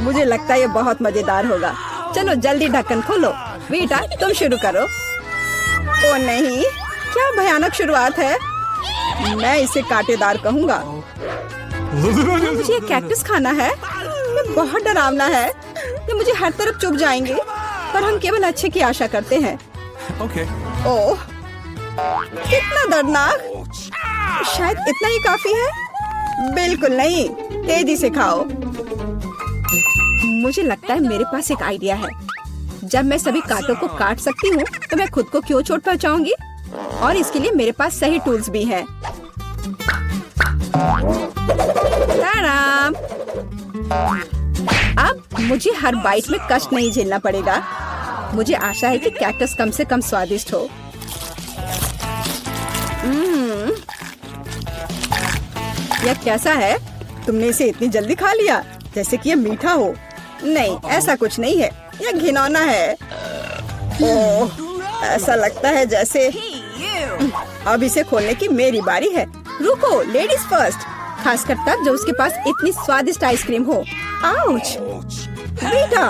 मुझे लगता है ये बहुत मजेदार होगा। चलो जल्दी ढक्कन खोलो। बेटा तुम शुरू करो। ओ नहीं, क्या भयानक शुरुआत है। मैं इसे कांटेदार कहूँगा। मुझे ये कैक्टस खाना है। ये बहुत डरावना है। ये मुझे हर तरफ चुभ जाएंगे। पर हम केवल अच्छे की आशा करते हैं। ओह, कितना दर्दनाक। शायद इतना ही काफी है। बिल्कुल नहीं, तेजी से खाओ। मुझे लगता है मेरे पास एक आइडिया है। जब मैं सभी कांटों को काट सकती हूँ तो मैं खुद को क्यों चोट पहुँचाऊंगी। और इसके लिए मेरे पास सही टूल्स भी हैं। ताराम। अब मुझे हर बाइट में कष्ट नहीं झेलना पड़ेगा। मुझे आशा है कि कैक्टस कम से कम स्वादिष्ट हो। यह कैसा है? तुमने इसे इतनी जल्दी खा लिया जैसे कि यह मीठा हो। नहीं, ऐसा कुछ नहीं है। यह घिनौना है। ओह, ऐसा लगता है जैसे अब इसे खोलने की मेरी बारी है। रुको, लेडीज फर्स्ट। खासकर तब जब उसके पास इतनी स्वादिष्ट आइसक्रीम हो। आउच! बेटा,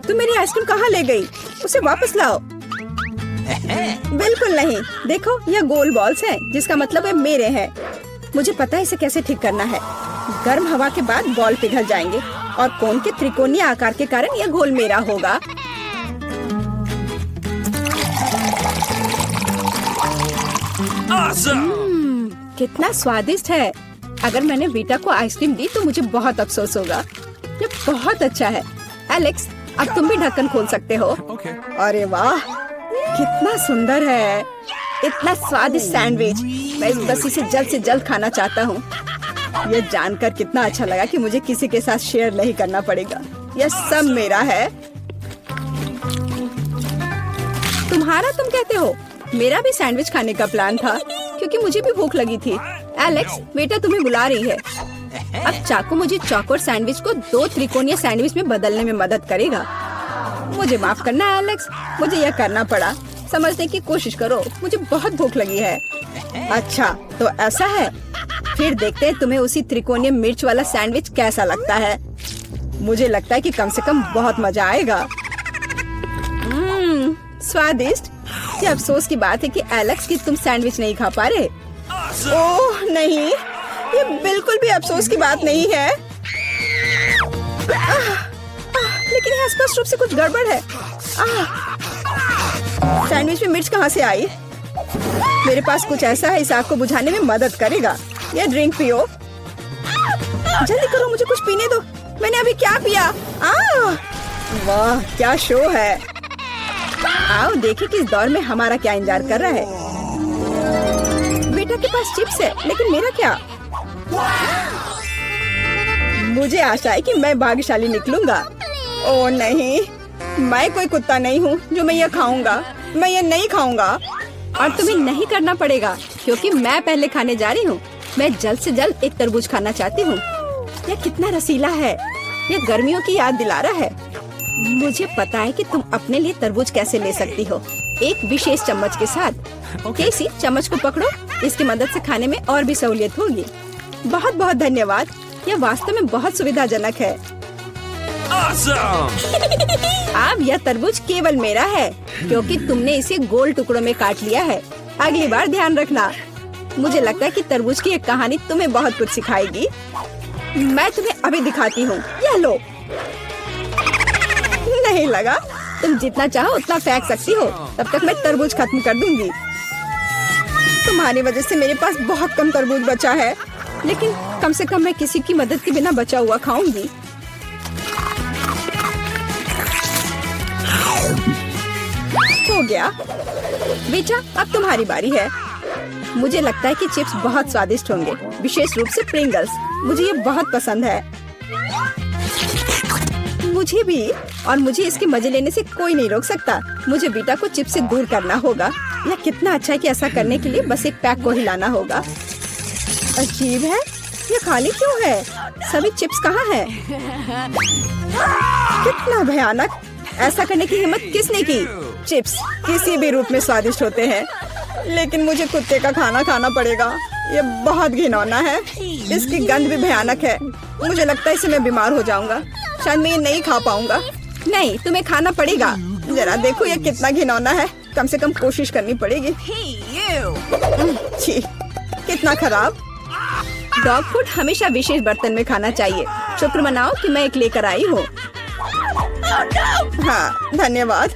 तुम मेरी आइसक्रीम कहाँ ले गई? उसे वापस लाओ। बिल्कुल नहीं। देखो, यह गोल बॉल्स हैं, जिसका मतलब है मेरे हैं। मुझे पता है इसे कैसे ठीक करना है। गर्म हवा के बाद बॉल पिघल जाएंगे और कोन के त्रिकोणीय आकार के कारण यह घोल मेरा होगा। कितना स्वादिष्ट है। अगर मैंने बीटा को आइसक्रीम दी तो मुझे बहुत अफसोस होगा। ये बहुत अच्छा है। एलेक्स, अब तुम भी ढक्कन खोल सकते हो। अरे वाह, कितना सुंदर है। इतना स्वादिष्ट सैंडविच। मैं बस इसे जल्द से जल्द खाना चाहता हूँ। यह जानकर कितना अच्छा लगा कि मुझे किसी के साथ शेयर नहीं करना पड़ेगा। यह सब मेरा है। तुम्हारा तुम कहते हो? मेरा भी सैंडविच खाने का प्लान था क्योंकि मुझे भी भूख लगी थी। एलेक्स, बेटा तुम्हें बुला रही है। अब चाकू मुझे चौकोर सैंडविच को 2 त्रिकोणीय सैंडविच में बदलने में मदद करेगा। मुझे माफ करना एलेक्स, मुझे यह करना पड़ा। समझने की कोशिश करो, मुझे बहुत भूख लगी है। अच्छा, तो ऐसा है। फिर देखते हैं तुम्हें उसी त्रिकोणीय मिर्च वाला सैंडविच कैसा लगता है। मुझे लगता है कि कम से कम बहुत मजा आएगा। स्वादिष्ट। ये अफसोस की बात है कि एलेक्स की तुम सैंडविच नहीं खा पा रहे। ओह नहीं, ये बिल्कुल भी अफसोस की बात नहीं है। लेकिन यहाँ स्पष्ट रूप से कुछ गड़बड़ है। सैंडविच में मिर्च कहाँ से आई? मेरे पास कुछ ऐसा है, इस आग को बुझाने में मदद करेगा। ये ड्रिंक पियो। जल्दी करो, मुझे कुछ पीने दो। मैंने अभी क्या पिया? वाह, क्या शो है। आओ देखें कि इस दौर में हमारा क्या इंतजार कर रहा है। बेटा के पास चिप्स है, लेकिन मेरा क्या? मुझे आशा है कि मैं भाग्यशाली निकलूंगा। ओह नहीं, मैं कोई कुत्ता नहीं हूँ जो मैं ये खाऊंगा। मैं ये नहीं खाऊंगा। और तुम्हें नहीं करना पड़ेगा क्योंकि मैं पहले खाने जा रही हूँ। मैं जल्द से जल्द एक तरबूज खाना चाहती हूँ। यह कितना रसीला है। यह गर्मियों की याद दिला रहा है। मुझे पता है कि तुम अपने लिए तरबूज कैसे ले सकती हो, एक विशेष चम्मच के साथ। केसी, चम्मच को पकड़ो। इसकी मदद से खाने में और भी सहूलियत होगी। बहुत बहुत धन्यवाद। यह वास्तव में बहुत सुविधाजनक है। अब यह तरबूज केवल मेरा है क्योंकि तुमने इसे गोल टुकड़ों में काट लिया है। अगली बार ध्यान रखना। मुझे लगता है कि तरबूज की एक कहानी तुम्हें बहुत कुछ सिखाएगी। मैं तुम्हें अभी दिखाती हूँ। यह लो। नहीं लगा? तुम जितना चाहो उतना फेंक सकती हो। तब तक मैं तरबूज खत्म कर दूंगी। तुम्हारी वजह से मेरे पास बहुत कम तरबूज बचा है, लेकिन कम से कम मैं किसी की मदद के बिना बचा हुआ खाऊंगी। हो गया। बेटा, अब तुम्हारी बारी है। मुझे लगता है कि चिप्स बहुत स्वादिष्ट होंगे, विशेष रूप से प्रिंगल्स। मुझे ये बहुत पसंद है। मुझे भी। और मुझे इसके मजे लेने से कोई नहीं रोक सकता। मुझे बीटा को चिप्स से दूर करना होगा। यह कितना अच्छा है कि ऐसा करने के लिए बस एक पैक को हिलाना होगा। अजीब है, ये खाली क्यों है? सभी चिप्स कहाँ हैं? कितना भयानक। ऐसा करने की हिम्मत किसने की? चिप्स किसी भी रूप में स्वादिष्ट होते हैं, लेकिन मुझे कुत्ते का खाना खाना पड़ेगा। ये बहुत घिनौना है। इसकी गंध भी भयानक है। मुझे लगता है इससे मैं बीमार हो जाऊंगा। शायद मैं ये नहीं खा पाऊंगा। नहीं, तुम्हें खाना पड़ेगा। जरा देखो ये कितना घिनौना है। कम से कम कोशिश करनी पड़ेगी। छी, कितना खराब। डॉग फूड हमेशा विशेष बर्तन में खाना चाहिए। शुक्र मनाओ कि मैं एक लेकर आई हूँ। हाँ, धन्यवाद।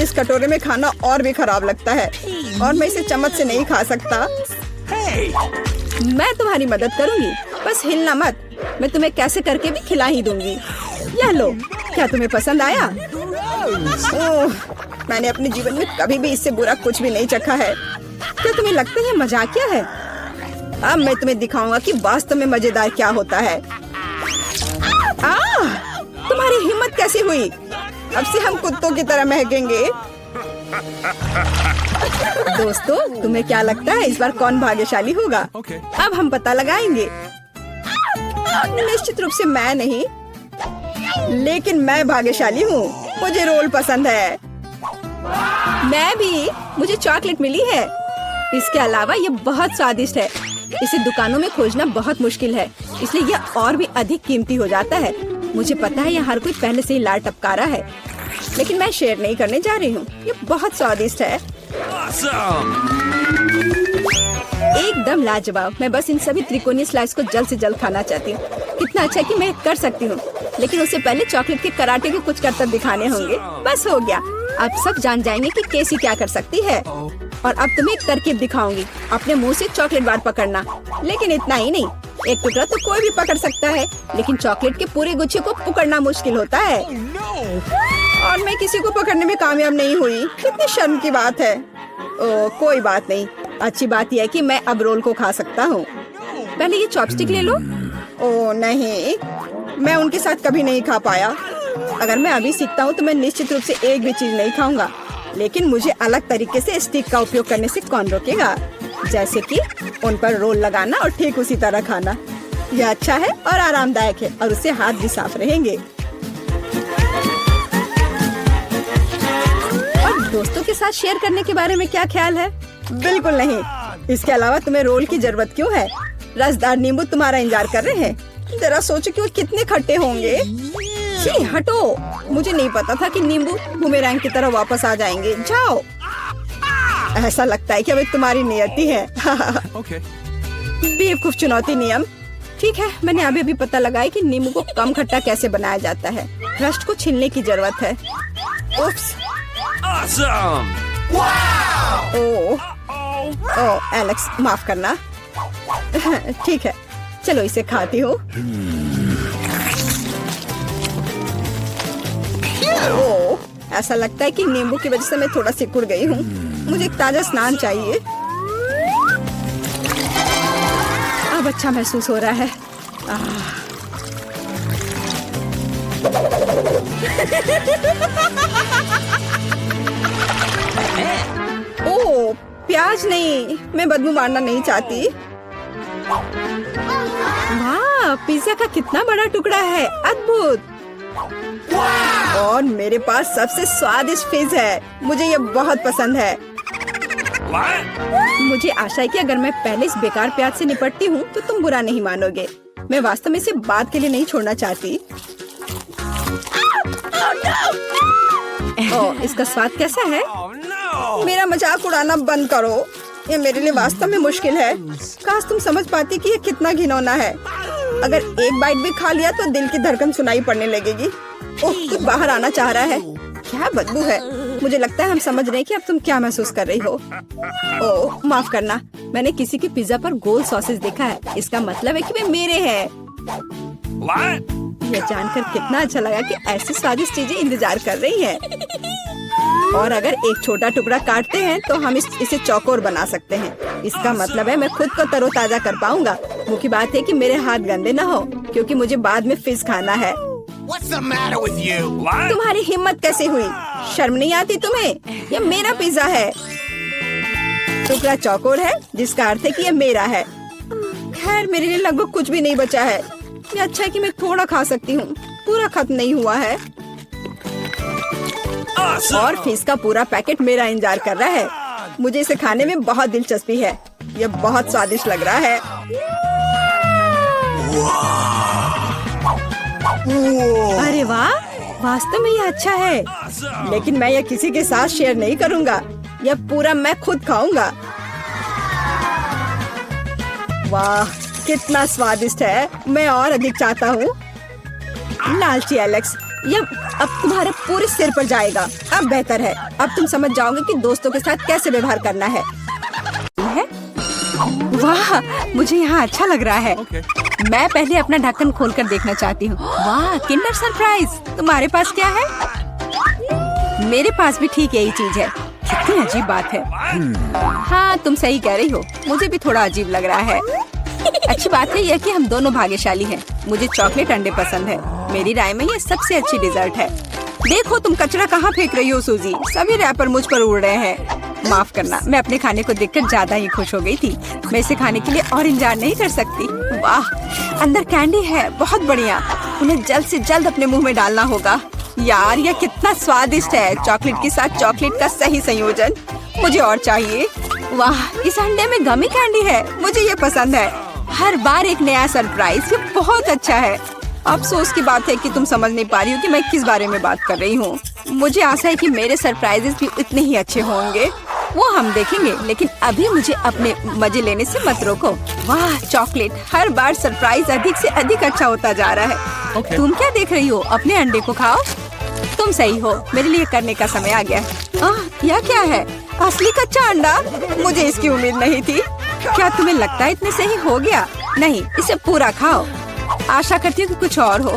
इस कटोरे में खाना और भी खराब लगता है और मैं इसे चम्मच से नहीं खा सकता। मैं तुम्हारी मदद करूंगी, बस हिलना मत। मैं तुम्हें कैसे करके भी खिला ही दूंगी। यह लो, क्या तुम्हें पसंद आया? ओह, मैंने अपने जीवन में कभी भी इससे बुरा कुछ भी नहीं चखा है। क्या तुम्हें लगता है ये मजाकिया है? अब मैं तुम्हें दिखाऊंगा कि वास्तव में मजेदार क्या होता है। तुम्हारी हिम्मत कैसी हुई? अब से हम कुत्तों की तरह महकेंगे। दोस्तों, तुम्हें क्या लगता है इस बार कौन भाग्यशाली होगा? अब हम पता लगाएंगे। निश्चित रूप से मैं नहीं, लेकिन मैं भाग्यशाली हूँ। मुझे रोल पसंद है। मैं भी। मुझे चॉकलेट मिली है। इसके अलावा ये बहुत स्वादिष्ट है। इसे दुकानों में खोजना बहुत मुश्किल है, इसलिए यह और भी अधिक कीमती हो जाता है। मुझे पता है यह हर कोई पहले से ही लाड टपका रहा है, लेकिन मैं शेयर नहीं करने जा रही हूँ। ये बहुत स्वादिष्ट है। एकदम लाजवाब। मैं बस इन सभी त्रिकोणीय स्लाइस को जल्द से जल्द खाना चाहती हूँ। कितना अच्छा है कि मैं कर सकती हूँ, लेकिन उससे पहले चॉकलेट के कराटे के कुछ करतब दिखाने होंगे। बस हो गया। अब सब जान जाएंगे कि केसी क्या कर सकती है। और अब तुम्हें एक तरकीब दिखाऊंगी। अपने मुंह से चॉकलेट बार पकड़ना, लेकिन इतना ही नहीं। एक टुकड़ा तो कोई भी पकड़ सकता है, लेकिन चॉकलेट के पूरे गुच्छे को पकड़ना मुश्किल होता है। और मैं किसी को पकड़ने में कामयाब नहीं हुई। कितनी शर्म की बात है। ओह, कोई बात नहीं। अच्छी बात यह है कि मैं अब रोल को खा सकता हूँ। पहले ये चॉपस्टिक ले लो। ओह नहीं, मैं उनके साथ कभी नहीं खा पाया। अगर मैं अभी सीखता हूँ तो मैं निश्चित रूप से एक भी चीज नहीं खाऊंगा, लेकिन मुझे अलग तरीके से स्टिक का उपयोग करने से कौन रोकेगा? जैसे कि उन पर रोल लगाना और ठीक उसी तरह खाना। यह अच्छा है और आरामदायक है, और उससे हाथ भी साफ रहेंगे। और दोस्तों के साथ शेयर करने के बारे में क्या ख्याल है? बिल्कुल नहीं। इसके अलावा तुम्हें रोल की जरूरत क्यों है? रसदार नींबू तुम्हारा इंतजार कर रहे हैं। जरा सोचो कि वो कितने खट्टे होंगे। छी, हटो। मुझे नहीं पता था कि नींबू बूमेरैंग की तरह वापस आ जाएंगे। जाओ। ऐसा लगता है कि अब तुम्हारी नियति है। बेवकूफ चुनौती नियम। ठीक है, मैंने अभी पता लगाया कि नींबू को कम खट्टा कैसे बनाया जाता है। क्रस्ट को छीलने की जरूरत है। उफ्स। ओह, एलेक्स, माफ करना। ठीक है, चलो इसे खाती हूँ। ओह, ऐसा लगता है कि नींबू की वजह से मैं थोड़ा सिकुड़ गई हूँ। मुझे एक ताजा स्नान चाहिए। अब अच्छा महसूस हो रहा है। ओह, प्याज नहीं। मैं बदबू मारना नहीं चाहती। वाह, पिज्जा का कितना बड़ा टुकड़ा है। अद्भुत। और मेरे पास सबसे स्वादिष्ट फिश है। मुझे ये बहुत पसंद है। मुझे आशा है कि अगर मैं पहले इस बेकार प्याज से निपटती हूँ तो तुम बुरा नहीं मानोगे। मैं वास्तव में इसे बाद के लिए नहीं छोड़ना चाहती। ओह, इसका स्वाद कैसा है? मेरा मजाक उड़ाना बंद करो। ये मेरे लिए वास्तव में मुश्किल है। काश तुम समझ पाती कि ये कितना घिनौना है। अगर एक बाइट भी खा लिया तो दिल की धड़कन सुनाई पड़ने लगेगी। ओह, कुछ बाहर आना चाह रहा है। क्या बदबू है। मुझे लगता है हम समझ रहे हैं कि अब तुम क्या महसूस कर रही हो। ओह, माफ करना। मैंने किसी के पिज्जा पर गोल सॉसेज देखा है। इसका मतलब है कि वे मेरे हैं। यह जानकर कितना अच्छा लगा कि ऐसी स्वादिष्ट चीजें इंतजार कर रही हैं। और अगर एक छोटा टुकड़ा काटते हैं तो हम इसे चौकोर बना सकते हैं। इसका मतलब है मैं खुद को तरोताजा कर पाऊंगा। मुख्य बात है कि मेरे हाथ गंदे न हो, क्योंकि मुझे बाद में फिश खाना है। What's the matter with you? तुम्हारी हिम्मत कैसे हुई? शर्म नहीं आती तुम्हें? यह मेरा पिज्जा है। टुकड़ा चौकोर है, जिसका अर्थ है कि यह मेरा है। खैर, मेरे लिए लगभग कुछ भी नहीं बचा है। ये अच्छा है कि मैं थोड़ा खा सकती हूँ। पूरा खत्म नहीं हुआ है। और फिश का पूरा पैकेट मेरा इंतजार कर रहा है। मुझे इसे खाने में बहुत दिलचस्पी है। यह बहुत स्वादिष्ट लग रहा है। अरे वाह, वास्तव में ये अच्छा है, लेकिन मैं ये किसी के साथ शेयर नहीं करूँगा। यह पूरा मैं खुद खाऊंगा। वाह, कितना स्वादिष्ट है। मैं और अधिक चाहता हूँ। लालची एलेक्स, यह अब तुम्हारे पूरे सिर पर जाएगा। अब बेहतर है, अब तुम समझ जाओगे कि दोस्तों के साथ कैसे व्यवहार करना है। वाह, मुझे यहाँ अच्छा लग रहा है। मैं पहले अपना ढक्कन खोलकर देखना चाहती हूँ। वाह, किंडर सरप्राइज। तुम्हारे पास क्या है? मेरे पास भी ठीक यही चीज है। कितनी अजीब बात है। हाँ, तुम सही कह रही हो, मुझे भी थोड़ा अजीब लग रहा है। अच्छी बात है यह कि हम दोनों भाग्यशाली हैं। मुझे चॉकलेट अंडे पसंद है। मेरी राय में ये सबसे अच्छी डिजर्ट है। देखो तुम कचरा कहाँ फेंक रही हो सूजी। सभी रैपर मुझ पर उड़ रहे हैं। माफ करना, मैं अपने खाने को देखकर ज्यादा ही खुश हो गई थी। मैं इसे खाने के लिए और इंतजार नहीं कर सकती। वाह, अंदर कैंडी है, बहुत बढ़िया। उन्हें जल्द से जल्द अपने मुंह में डालना होगा। यार, यह कितना स्वादिष्ट है। चॉकलेट के साथ चॉकलेट का सही संयोजन। मुझे और चाहिए। वाह, इस अंडे में गमी कैंडी है। मुझे ये पसंद है। हर बार एक नया सरप्राइज। ये बहुत अच्छा है। अफसोस की बात है कि तुम समझ नहीं पा रही हो कि मैं किस बारे में बात कर रही हूँ। मुझे आशा है कि मेरे सरप्राइजेस भी इतने ही अच्छे होंगे। वो हम देखेंगे, लेकिन अभी मुझे अपने मजे लेने से मत रोको। वाह, चॉकलेट। हर बार सरप्राइज अधिक से अधिक अच्छा होता जा रहा है। तुम क्या देख रही हो? अपने अंडे को खाओ। तुम सही हो, मेरे लिए करने का समय आ गया। यह क्या है? असली कच्चा अंडा? मुझे इसकी उम्मीद नहीं थी। क्या तुम्हें लगता है इतने सही हो गया? नहीं, इसे पूरा खाओ। आशा करती हूँ कि कुछ और हो।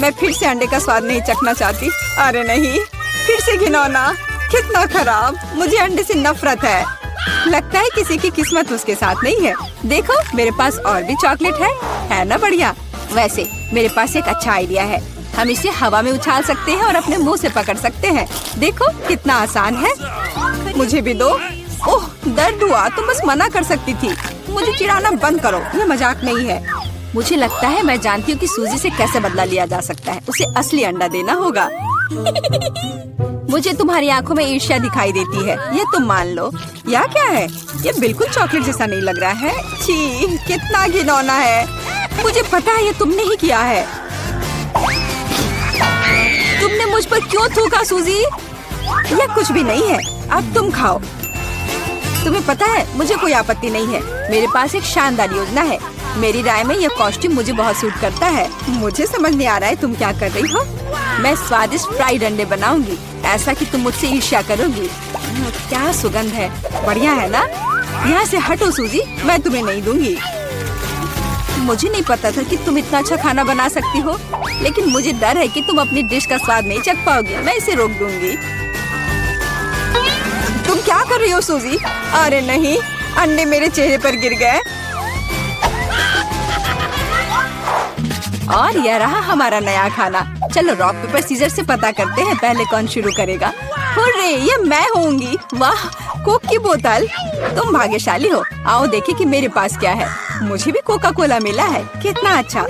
मैं फिर से अंडे का स्वाद नहीं चखना चाहती। अरे नहीं, फिर से घिनौना। कितना खराब। मुझे अंडे से नफरत है। लगता है किसी की किस्मत उसके साथ नहीं है। देखो, मेरे पास और भी चॉकलेट है ना? बढ़िया। वैसे मेरे पास एक अच्छा आइडिया है। हम इसे हवा में उछाल सकते हैं और अपने मुंह से पकड़ सकते हैं। देखो कितना आसान है। मुझे भी दो। ओह, दर्द हुआ। तुम बस मना कर सकती थी। मुझे चिढ़ाना बंद करो, ये मजाक नहीं है। मुझे लगता है मैं जानती हूँ कि सूजी से कैसे बदला लिया जा सकता है। उसे असली अंडा देना होगा। मुझे तुम्हारी आंखों में ईर्ष्या दिखाई देती है, ये तुम मान लो। यह क्या है? ये बिल्कुल चॉकलेट जैसा नहीं लग रहा है। छी, कितना घिनौना है। मुझे पता है ये तुमने ही किया है। तुमने मुझ पर क्यों थूका सूजी? यह कुछ भी नहीं है। अब तुम खाओ। तुम्हें पता है, मुझे कोई आपत्ति नहीं है। मेरे पास एक शानदार योजना है। मेरी राय में यह कॉस्ट्यूम मुझे बहुत सूट करता है। मुझे समझ नहीं आ रहा है तुम क्या कर रही हो। मैं स्वादिष्ट फ्राइड अंडे बनाऊंगी, ऐसा कि तुम मुझसे ईर्ष्या करोगी। क्या सुगंध है। बढ़िया है ना? यहाँ से हटो सूजी, मैं तुम्हें नहीं दूंगी। मुझे नहीं पता था कि तुम इतना अच्छा खाना बना सकती हो, लेकिन मुझे डर है कि तुम अपनी डिश का स्वाद नहीं चख पाओगी। मैं इसे रोक दूंगी। तुम क्या कर रही हो सूजी? अरे नहीं, अंडे मेरे चेहरे पर गिर गए। और यह रहा हमारा नया खाना। चलो रॉक पेपर सीजर से पता करते हैं पहले कौन शुरू करेगा। हुर्रे, ये मैं होंगी। वाह, कोक की बोतल। तुम भाग्यशाली हो। आओ देखें कि मेरे पास क्या है। मुझे भी कोका कोला मिला है। कितना अच्छा।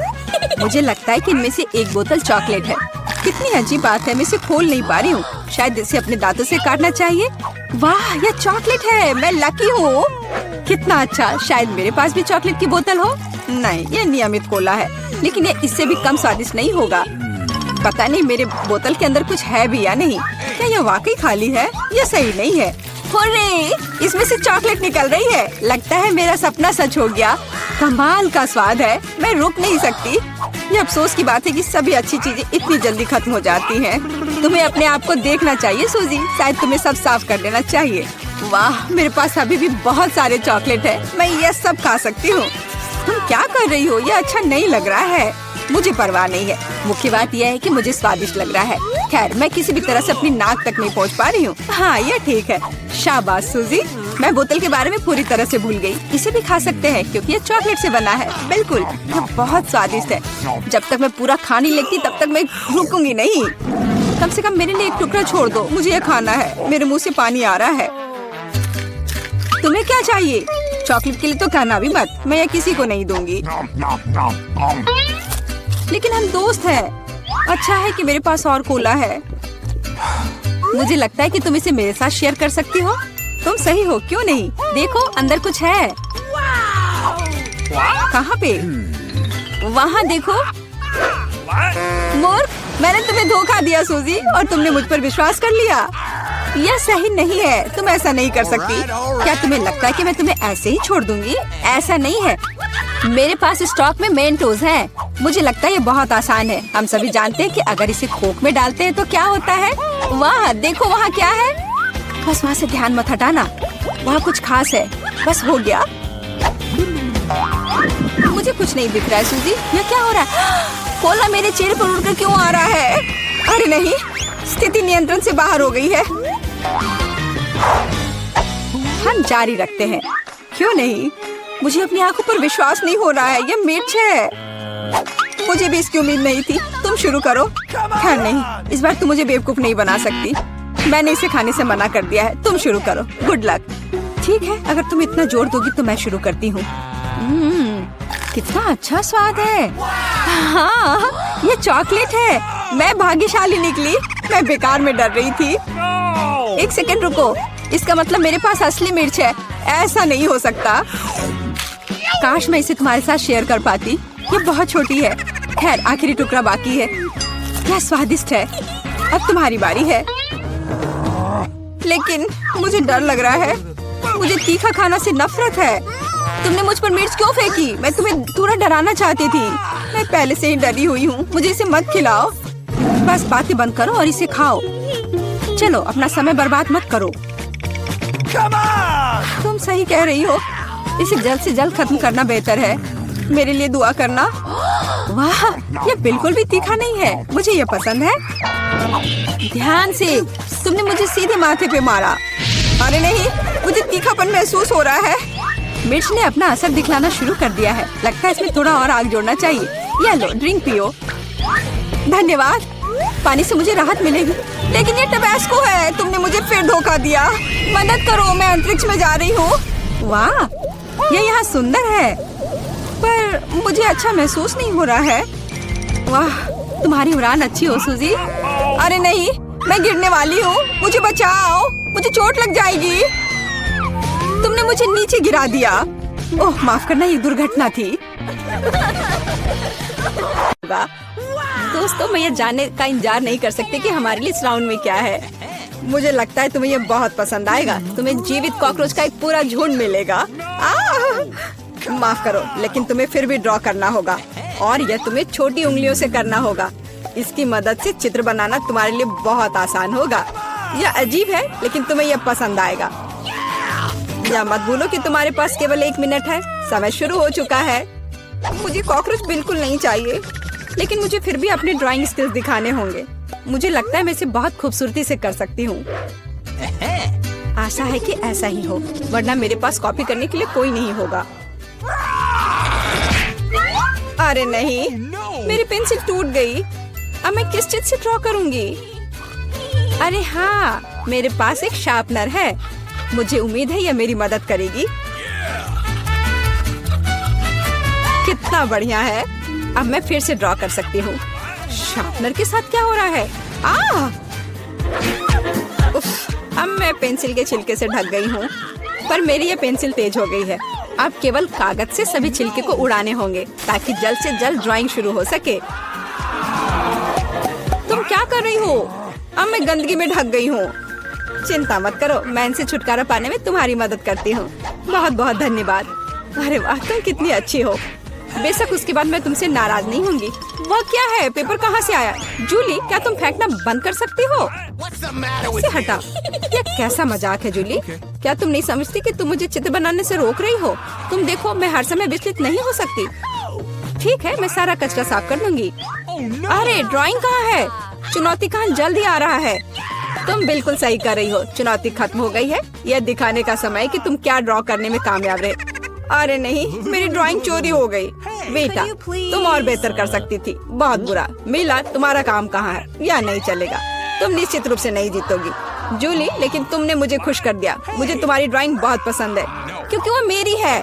मुझे लगता है कि इनमें से एक बोतल चॉकलेट है। कितनी अजीब बात है, मैं इसे खोल नहीं पा रही हूँ। शायद इसे अपने दांतों से काटना चाहिए। वाह, यह चॉकलेट है। मैं लकी हूँ। कितना अच्छा। शायद मेरे पास भी चॉकलेट की बोतल हो। नहीं, यह नियमित कोला है, लेकिन यह इससे भी कम स्वादिष्ट नहीं होगा। पता नहीं मेरे बोतल के अंदर कुछ है भी या नहीं। क्या यह वाकई खाली है? यह सही नहीं है। हुर्रे, इसमें से चॉकलेट निकल रही है। लगता है मेरा सपना सच हो गया। कमाल का स्वाद है। मैं रुक नहीं सकती। ये अफसोस की बात है कि सभी अच्छी चीजें इतनी जल्दी खत्म हो जाती हैं। तुम्हें अपने आप को देखना चाहिए सूजी। शायद तुम्हें सब साफ कर देना चाहिए। वाह, मेरे पास अभी भी बहुत सारे चॉकलेट है। मैं ये सब खा सकती हूँ। तुम क्या कर रही हो? ये अच्छा नहीं लग रहा है। मुझे परवाह नहीं है। मुख्य बात यह है कि मुझे स्वादिष्ट लग रहा है। खैर, मैं किसी भी तरह से अपनी नाक तक नहीं पहुंच पा रही हूँ। हाँ, ये ठीक है। शाबाश सूजी। मैं बोतल के बारे में पूरी तरह से भूल गई। इसे भी खा सकते हैं क्योंकि ये चॉकलेट से बना है। बिल्कुल, ये बहुत स्वादिष्ट है। जब तक मैं पूरा खा नहीं लेती तब तक मैं रुकूंगी नहीं। कम से कम मेरे लिए एक टुकड़ा छोड़ दो। मुझे ये खाना है। मेरे मुँह से पानी आ रहा है। तुम्हें क्या चाहिए? चॉकलेट के लिए तो कहना भी मत। मैं ये किसी को नहीं दूंगी। लेकिन हम दोस्त हैं। अच्छा है कि मेरे पास और कोला है। मुझे लगता है कि तुम इसे मेरे साथ शेयर कर सकती हो। तुम सही हो, क्यों नहीं? देखो, अंदर कुछ है। कहाँ पे? वहाँ देखो। मूर्ख, धोखा दिया सूजी और तुमने मुझ पर विश्वास कर लिया। यह सही नहीं है, तुम ऐसा नहीं कर सकती। क्या तुम्हें लगता है कि मैं तुम्हें ऐसे ही छोड़ दूंगी? ऐसा नहीं है। मेरे पास स्टॉक में मेंटोस हैं। मुझे लगता है ये बहुत आसान है। हम सभी जानते हैं कि अगर इसे खोक में डालते हैं तो क्या होता है। वाह, देखो वहाँ क्या है। बस वहाँ से ध्यान मत हटाना, वहाँ कुछ खास है। बस हो गया। मुझे कुछ नहीं दिख रहा है सूजी, यह क्या हो रहा है? कोला मेरे चेहरे पर उड़कर क्यों आ रहा है? अरे नहीं, स्थिति नियंत्रण से बाहर हो गई है। हम जारी रखते हैं, क्यों नहीं? मुझे अपनी आंखों पर विश्वास नहीं हो रहा है। यह मिर्च है। मुझे भी इसकी उम्मीद नहीं थी। तुम शुरू करो। खैर नहीं, इस बार तुम मुझे बेवकूफ नहीं बना सकती। मैंने इसे खाने से मना कर दिया है। तुम शुरू करो। Good luck. ठीक है, अगर तुम इतना जोर दोगी तो मैं शुरू करती हूँ। कितना अच्छा स्वाद है। हाँ, ये चॉकलेट है। मैं भाग्यशाली निकली। मैं बेकार में डर रही थी। एक सेकंड रुको, इसका मतलब मेरे पास असली मिर्च है। ऐसा नहीं हो सकता। काश मैं इसे तुम्हारे साथ शेयर कर पाती। ये बहुत छोटी है। खैर, आखिरी टुकड़ा बाकी है। क्या स्वादिष्ट है। अब तुम्हारी बारी है। लेकिन मुझे डर लग रहा है। मुझे तीखा खाना से नफरत है। तुमने मुझ पर मिर्च क्यों फेंकी? मैं तुम्हें थोड़ा डराना चाहती थी। मैं पहले से ही डरी हुई हूँ। मुझे इसे मत खिलाओ। बस बातें बंद करो और इसे खाओ। चलो, अपना समय बर्बाद मत करो। तुम सही कह रही हो। इसे जल्द से जल्द खत्म करना बेहतर है। मेरे लिए दुआ करना। वाह, ये बिल्कुल भी तीखा नहीं है। मुझे ये पसंद है। ध्यान से। तुमने मुझे सीधे माथे पे मारा। अरे नहीं, मुझे तीखापन महसूस हो रहा है। मिर्च ने अपना असर दिखलाना शुरू कर दिया है। लगता है इसमें थोड़ा और आग जोड़ना चाहिए। ये लो, ड्रिंक पियो। धन्यवाद। पानी से मुझे राहत मिलेगी। लेकिन ये टबैस्को है। तुमने मुझे फिर धोखा दिया। मदद करो, मैं अंतरिक्ष में जा रही हूँ। वाह, ये यहाँ सुंदर है, पर मुझे अच्छा महसूस नहीं हो रहा है। वाह, तुम्हारी उड़ान अच्छी हो सूजी। अरे नहीं, मैं गिरने वाली हूँ। मुझे बचाओ, मुझे चोट लग जाएगी। तुमने मुझे नीचे गिरा दिया। ओह, माफ करना, ये दुर्घटना थी। दोस्तों, मैं ये जानने का इंतजार नहीं कर सकती कि हमारे लिए इस राउंड में क्या है। मुझे लगता है तुम्हें ये बहुत पसंद आएगा। तुम्हें जीवित कॉकरोच का एक पूरा झुंड मिलेगा। माफ करो, लेकिन तुम्हें फिर भी ड्रॉ करना होगा और यह तुम्हें छोटी उंगलियों से करना होगा। इसकी मदद से चित्र बनाना तुम्हारे लिए बहुत आसान होगा। यह अजीब है, लेकिन तुम्हें यह पसंद आएगा। या मत भूलो कि तुम्हारे पास केवल 1 मिनट है। समय शुरू हो चुका है। मुझे कॉकरोच बिल्कुल नहीं चाहिए, लेकिन मुझे फिर भी अपने ड्राइंग स्किल्स दिखाने होंगे। मुझे लगता है मैं इसे बहुत खूबसूरती से कर सकती हूँ। आशा है कि ऐसा ही हो, वरना मेरे पास कॉपी करने के लिए कोई नहीं होगा। अरे नहीं, मेरी पेंसिल टूट गई। अब मैं किस चीज से ड्रॉ करूंगी? अरे हाँ, मेरे पास एक शार्पनर है। मुझे उम्मीद है यह मेरी मदद करेगी। कितना बढ़िया है। अब मैं फिर से ड्रॉ कर सकती हूँ। शार्पनर के साथ क्या हो रहा है? उफ, अब मैं पेंसिल के छिलके से ढक गई हूँ, पर मेरी ये पेंसिल तेज हो गई है। अब केवल कागज से सभी छिलके को उड़ाने होंगे ताकि जल्द से जल्द ड्राइंग शुरू हो सके। तुम क्या कर रही हो? अब मैं गंदगी में ढक गई हूँ। चिंता मत करो, मैं इनसे छुटकारा पाने में तुम्हारी मदद करती हूँ। बहुत बहुत धन्यवाद। अरे वाह, तुम कितनी अच्छी हो। बेशक उसके बाद मैं तुमसे नाराज नहीं होंगी। वह क्या है? पेपर कहाँ से आया? जूली, क्या तुम फेंकना बंद कर सकती हो? इसे हटा। यह कैसा मजाक है जूली? क्या तुम नहीं समझती कि तुम मुझे चित्र बनाने से रोक रही हो? तुम देखो, मैं हर समय विचलित नहीं हो सकती। ठीक है, मैं सारा कचरा साफ कर दूंगी। अरे ड्राइंग कहाँ है? चुनौती का जल्द ही आ रहा है। तुम बिल्कुल सही कर रही हो। चुनौती खत्म हो गई है। यह दिखाने का समय है कि तुम क्या ड्रॉ करने में कामयाब रहे। अरे नहीं, मेरी ड्राइंग चोरी हो गई। बेटा, तुम और बेहतर कर सकती थी। बहुत बुरा। मीला, तुम्हारा काम कहाँ है? यह नहीं चलेगा। तुम निश्चित रूप से नहीं जीतोगी। जूली, लेकिन तुमने मुझे खुश कर दिया। मुझे तुम्हारी ड्राइंग बहुत पसंद है, क्योंकि वो मेरी है।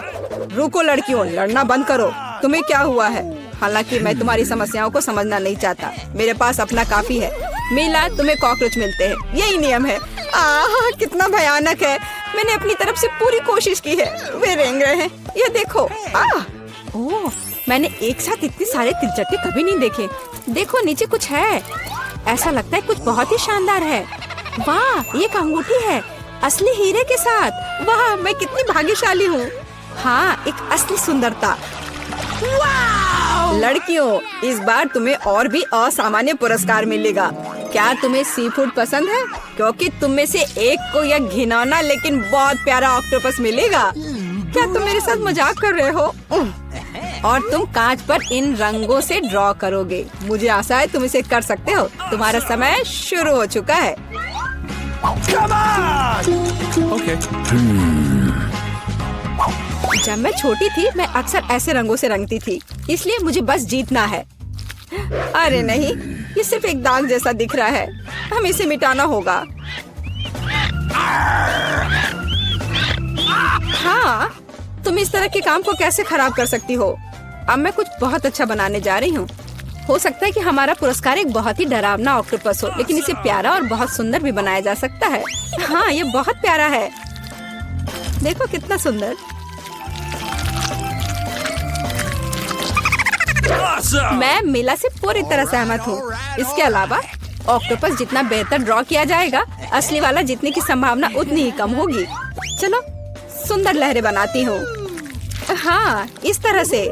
रुको लड़कियों, लड़ना बंद करो। तुम्हें क्या हुआ है? हालांकि मैं तुम्हारी समस्याओं को समझना नहीं चाहता। मेरे पास अपना काफी है। मीला, तुम्हें कॉकरोच मिलते हैं, यही नियम है। कितना भयानक है। मैंने अपनी तरफ से पूरी कोशिश की है। वे रेंग रहे हैं। ये देखो। ओह, मैंने एक साथ इतने सारे तिलचट्टे कभी नहीं देखे। देखो, नीचे कुछ है। ऐसा लगता है कुछ बहुत ही शानदार है। वाह, ये एक अंगूठी है असली हीरे के साथ। वाह, मैं कितनी भाग्यशाली हूँ। हाँ, एक असली सुंदरता। लड़कियों, इस बार तुम्हें और भी असामान्य पुरस्कार मिलेगा। क्या तुम्हें सी फूड पसंद है? क्योंकि तुम में से एक को यह घिनौना लेकिन बहुत प्यारा ऑक्टोपस मिलेगा। क्या तुम मेरे साथ मजाक कर रहे हो? और तुम कांच पर इन रंगों से ड्रॉ करोगे। मुझे आशा है तुम इसे कर सकते हो। तुम्हारा समय शुरू हो चुका है। Okay. जब मैं छोटी थी मैं अक्सर ऐसे रंगों से रंगती थी, इसलिए मुझे बस जीतना है। अरे नहीं, ये सिर्फ एक दाग जैसा दिख रहा है। हम इसे मिटाना होगा। हाँ, तुम इस तरह के काम को कैसे खराब कर सकती हो? अब मैं कुछ बहुत अच्छा बनाने जा रही हूँ। हो सकता है कि हमारा पुरस्कार एक बहुत ही डरावना ऑक्टोपस हो, लेकिन इसे प्यारा और बहुत सुंदर भी बनाया जा सकता है। हाँ, ये बहुत प्यारा है। देखो कितना सुंदर। मैं मीला से पूरी तरह सहमत हूँ। इसके अलावा ऑक्टोपस जितना बेहतर ड्रॉ किया जाएगा, असली वाला जीतने की संभावना उतनी ही कम होगी। चलो सुंदर लहरें बनाती हूँ। हाँ, इस तरह से।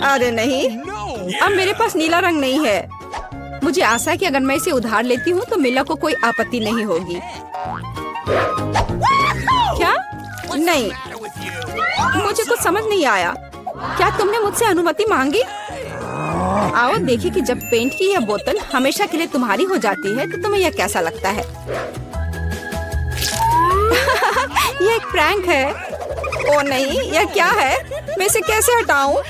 अरे नहीं, अब मेरे पास नीला रंग नहीं है। मुझे आशा है कि अगर मैं इसे उधार लेती हूँ तो मीला को कोई आपत्ति नहीं होगी। क्या? नहीं, मुझे कुछ समझ नहीं आया। क्या तुमने मुझसे अनुमति मांगी? आओ देखिए कि जब पेंट की यह बोतल हमेशा के लिए तुम्हारी हो जाती है तो तुम्हें यह कैसा लगता है। यह एक प्रैंक है। ओ नहीं, यह क्या है? मैं इसे कैसे हटाऊं?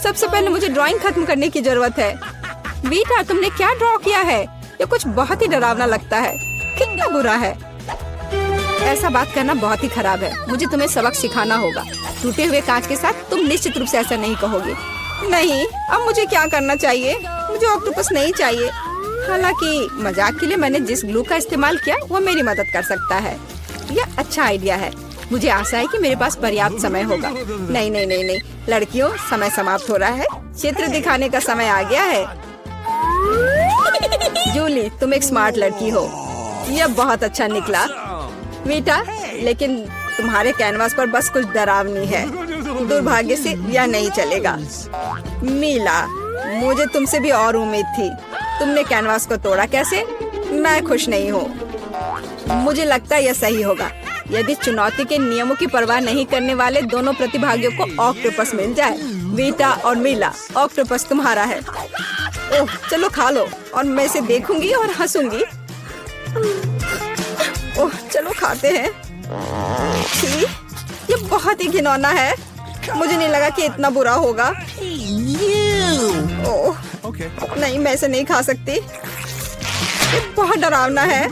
सबसे पहले मुझे ड्राइंग खत्म करने की जरूरत है। वीटा, तुमने क्या ड्रॉ किया है? ये कुछ बहुत ही डरावना लगता है। कितना बुरा है। ऐसा बात करना बहुत ही खराब है। मुझे तुम्हें सबक सिखाना होगा। टूटे हुए कांच के साथ तुम निश्चित रूप से ऐसा नहीं कहोगे। नहीं, अब मुझे क्या करना चाहिए? मुझे ऑक्टोपस नहीं चाहिए। हालांकि मजाक के लिए मैंने जिस ग्लू का इस्तेमाल किया वो मेरी मदद कर सकता है। यह अच्छा आइडिया है। मुझे आशा है कि मेरे पास पर्याप्त समय होगा। नहीं नहीं नहीं नहीं, लड़कियों, समय समाप्त हो रहा है। चित्र दिखाने का समय आ गया है। जूली, तुम एक स्मार्ट लड़की हो। यह बहुत अच्छा निकला। वीटा, लेकिन तुम्हारे कैनवास पर बस कुछ डरावनी है। दुर्भाग्य से यह नहीं चलेगा। मीला, मुझे तुमसे भी और उम्मीद थी। तुमने कैनवास को तोड़ा कैसे? मैं खुश नहीं हूँ। मुझे लगता है यह सही होगा यदि चुनौती के नियमों की परवाह नहीं करने वाले दोनों प्रतिभागियों को ऑक्टोपस मिल जाए। वीटा और मीला, ऑक्टोपस तुम्हारा है। ओह, चलो खा लो और मैं इसे देखूंगी और हंसूंगी। ओह, चलो खाते हैं। छी, ये बहुत ही घिनौना है। मुझे नहीं लगा कि इतना बुरा होगा। ओह, नहीं, मैं इसे नहीं खा सकती। ये बहुत डरावना है।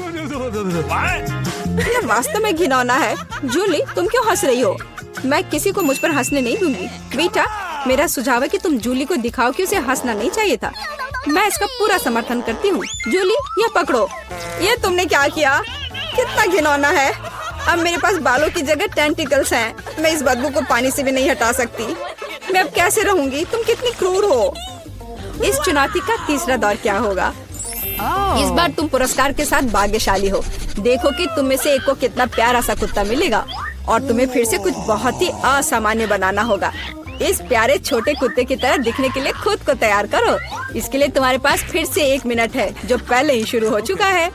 ये वास्तव में घिनौना है। जूली, तुम क्यों हंस रही हो? मैं किसी को मुझ पर हंसने नहीं दूंगी। बेटा, मेरा सुझाव है कि तुम जूली को दिखाओ कि उसे हंसना नहीं चाहिए था। मैं इसका पूरा समर्थन करती हूँ। जूली, ये पकड़ो। ये तुमने क्या किया? कितना घिनौना है। अब मेरे पास बालों की जगह टेंटिकल्स हैं। मैं इस बदबू को पानी से भी नहीं हटा सकती। मैं अब कैसे रहूंगी? तुम कितनी क्रूर हो। इस चुनौती का तीसरा दौर क्या होगा? इस बार तुम पुरस्कार के साथ भाग्यशाली हो। देखो कि तुम में से एक को कितना प्यारा सा कुत्ता मिलेगा और तुम्हें फिर से कुछ बहुत ही असामान्य बनाना होगा। इस प्यारे छोटे कुत्ते की तरह दिखने के लिए खुद को तैयार करो। इसके लिए तुम्हारे पास फिर से 1 मिनट है, जो पहले ही शुरू हो चुका है।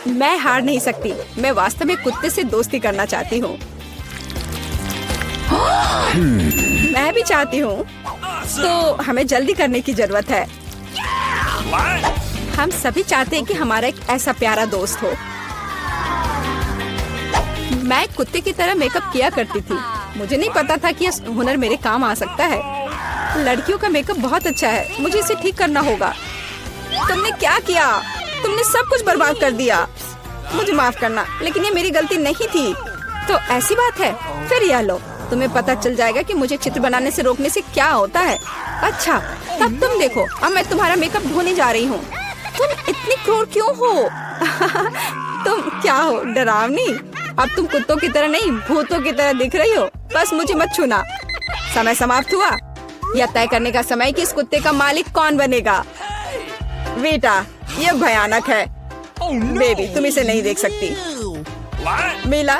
मैं हार नहीं सकती। मैं वास्तव में कुत्ते से दोस्ती करना चाहती हूँ। मैं भी चाहती हूँ। तो हमें जल्दी करने की जरूरत है। हम सभी चाहते हैं कि हमारा एक ऐसा प्यारा दोस्त हो। मैं एक कुत्ते की तरह मेकअप किया करती थी। मुझे नहीं पता था कि यह हुनर मेरे काम आ सकता है। लड़कियों का मेकअप बहुत अच्छा है। मुझे इसे ठीक करना होगा। तुमने क्या किया? तुमने सब कुछ बर्बाद कर दिया। मुझे माफ करना, लेकिन ये मेरी गलती नहीं थी। तो ऐसी बात है? फिर यह लो, तुम्हें पता चल जाएगा कि मुझे चित्र बनाने से रोकने से क्या होता है। अच्छा, तब तुम देखो। अब मैं तुम्हारा मेकअप धोने जा रही हूँ। तुम इतनी क्रूर क्यों हो? तुम क्या हो, डरावनी? अब तुम कुत्तों की तरह नहीं, भूतों की तरह दिख रही हो। बस मुझे मत छूना। समय समाप्त हुआ। यह तय करने का समय कि इस कुत्ते का मालिक कौन बनेगा। बेटा, यह भयानक है। बेबी, तुम इसे नहीं देख सकती। मीला,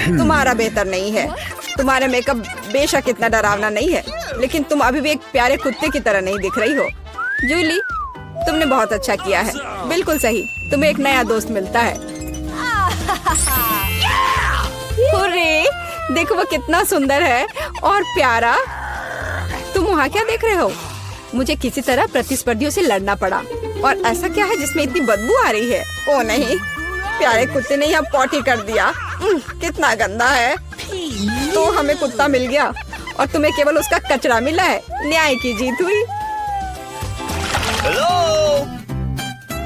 तुम्हारा बेहतर नहीं है। तुम्हारा मेकअप बेशक इतना डरावना नहीं है, लेकिन तुम अभी भी एक प्यारे कुत्ते की तरह नहीं दिख रही हो। जूली, तुमने बहुत अच्छा किया है। बिल्कुल सही, तुम्हें एक नया दोस्त मिलता है। हुर्रे, देखो वो कितना सुंदर है और प्यारा। तुम वहाँ क्या देख रहे हो? मुझे किसी तरह प्रतिस्पर्धियों से लड़ना पड़ा। और ऐसा क्या है जिसमें इतनी बदबू आ रही है? ओ नहीं, प्यारे कुत्ते ने यहाँ पॉटी कर दिया। कितना गंदा है। तो हमें कुत्ता मिल गया और तुम्हें केवल उसका कचरा मिला है। न्याय की जीत हुई।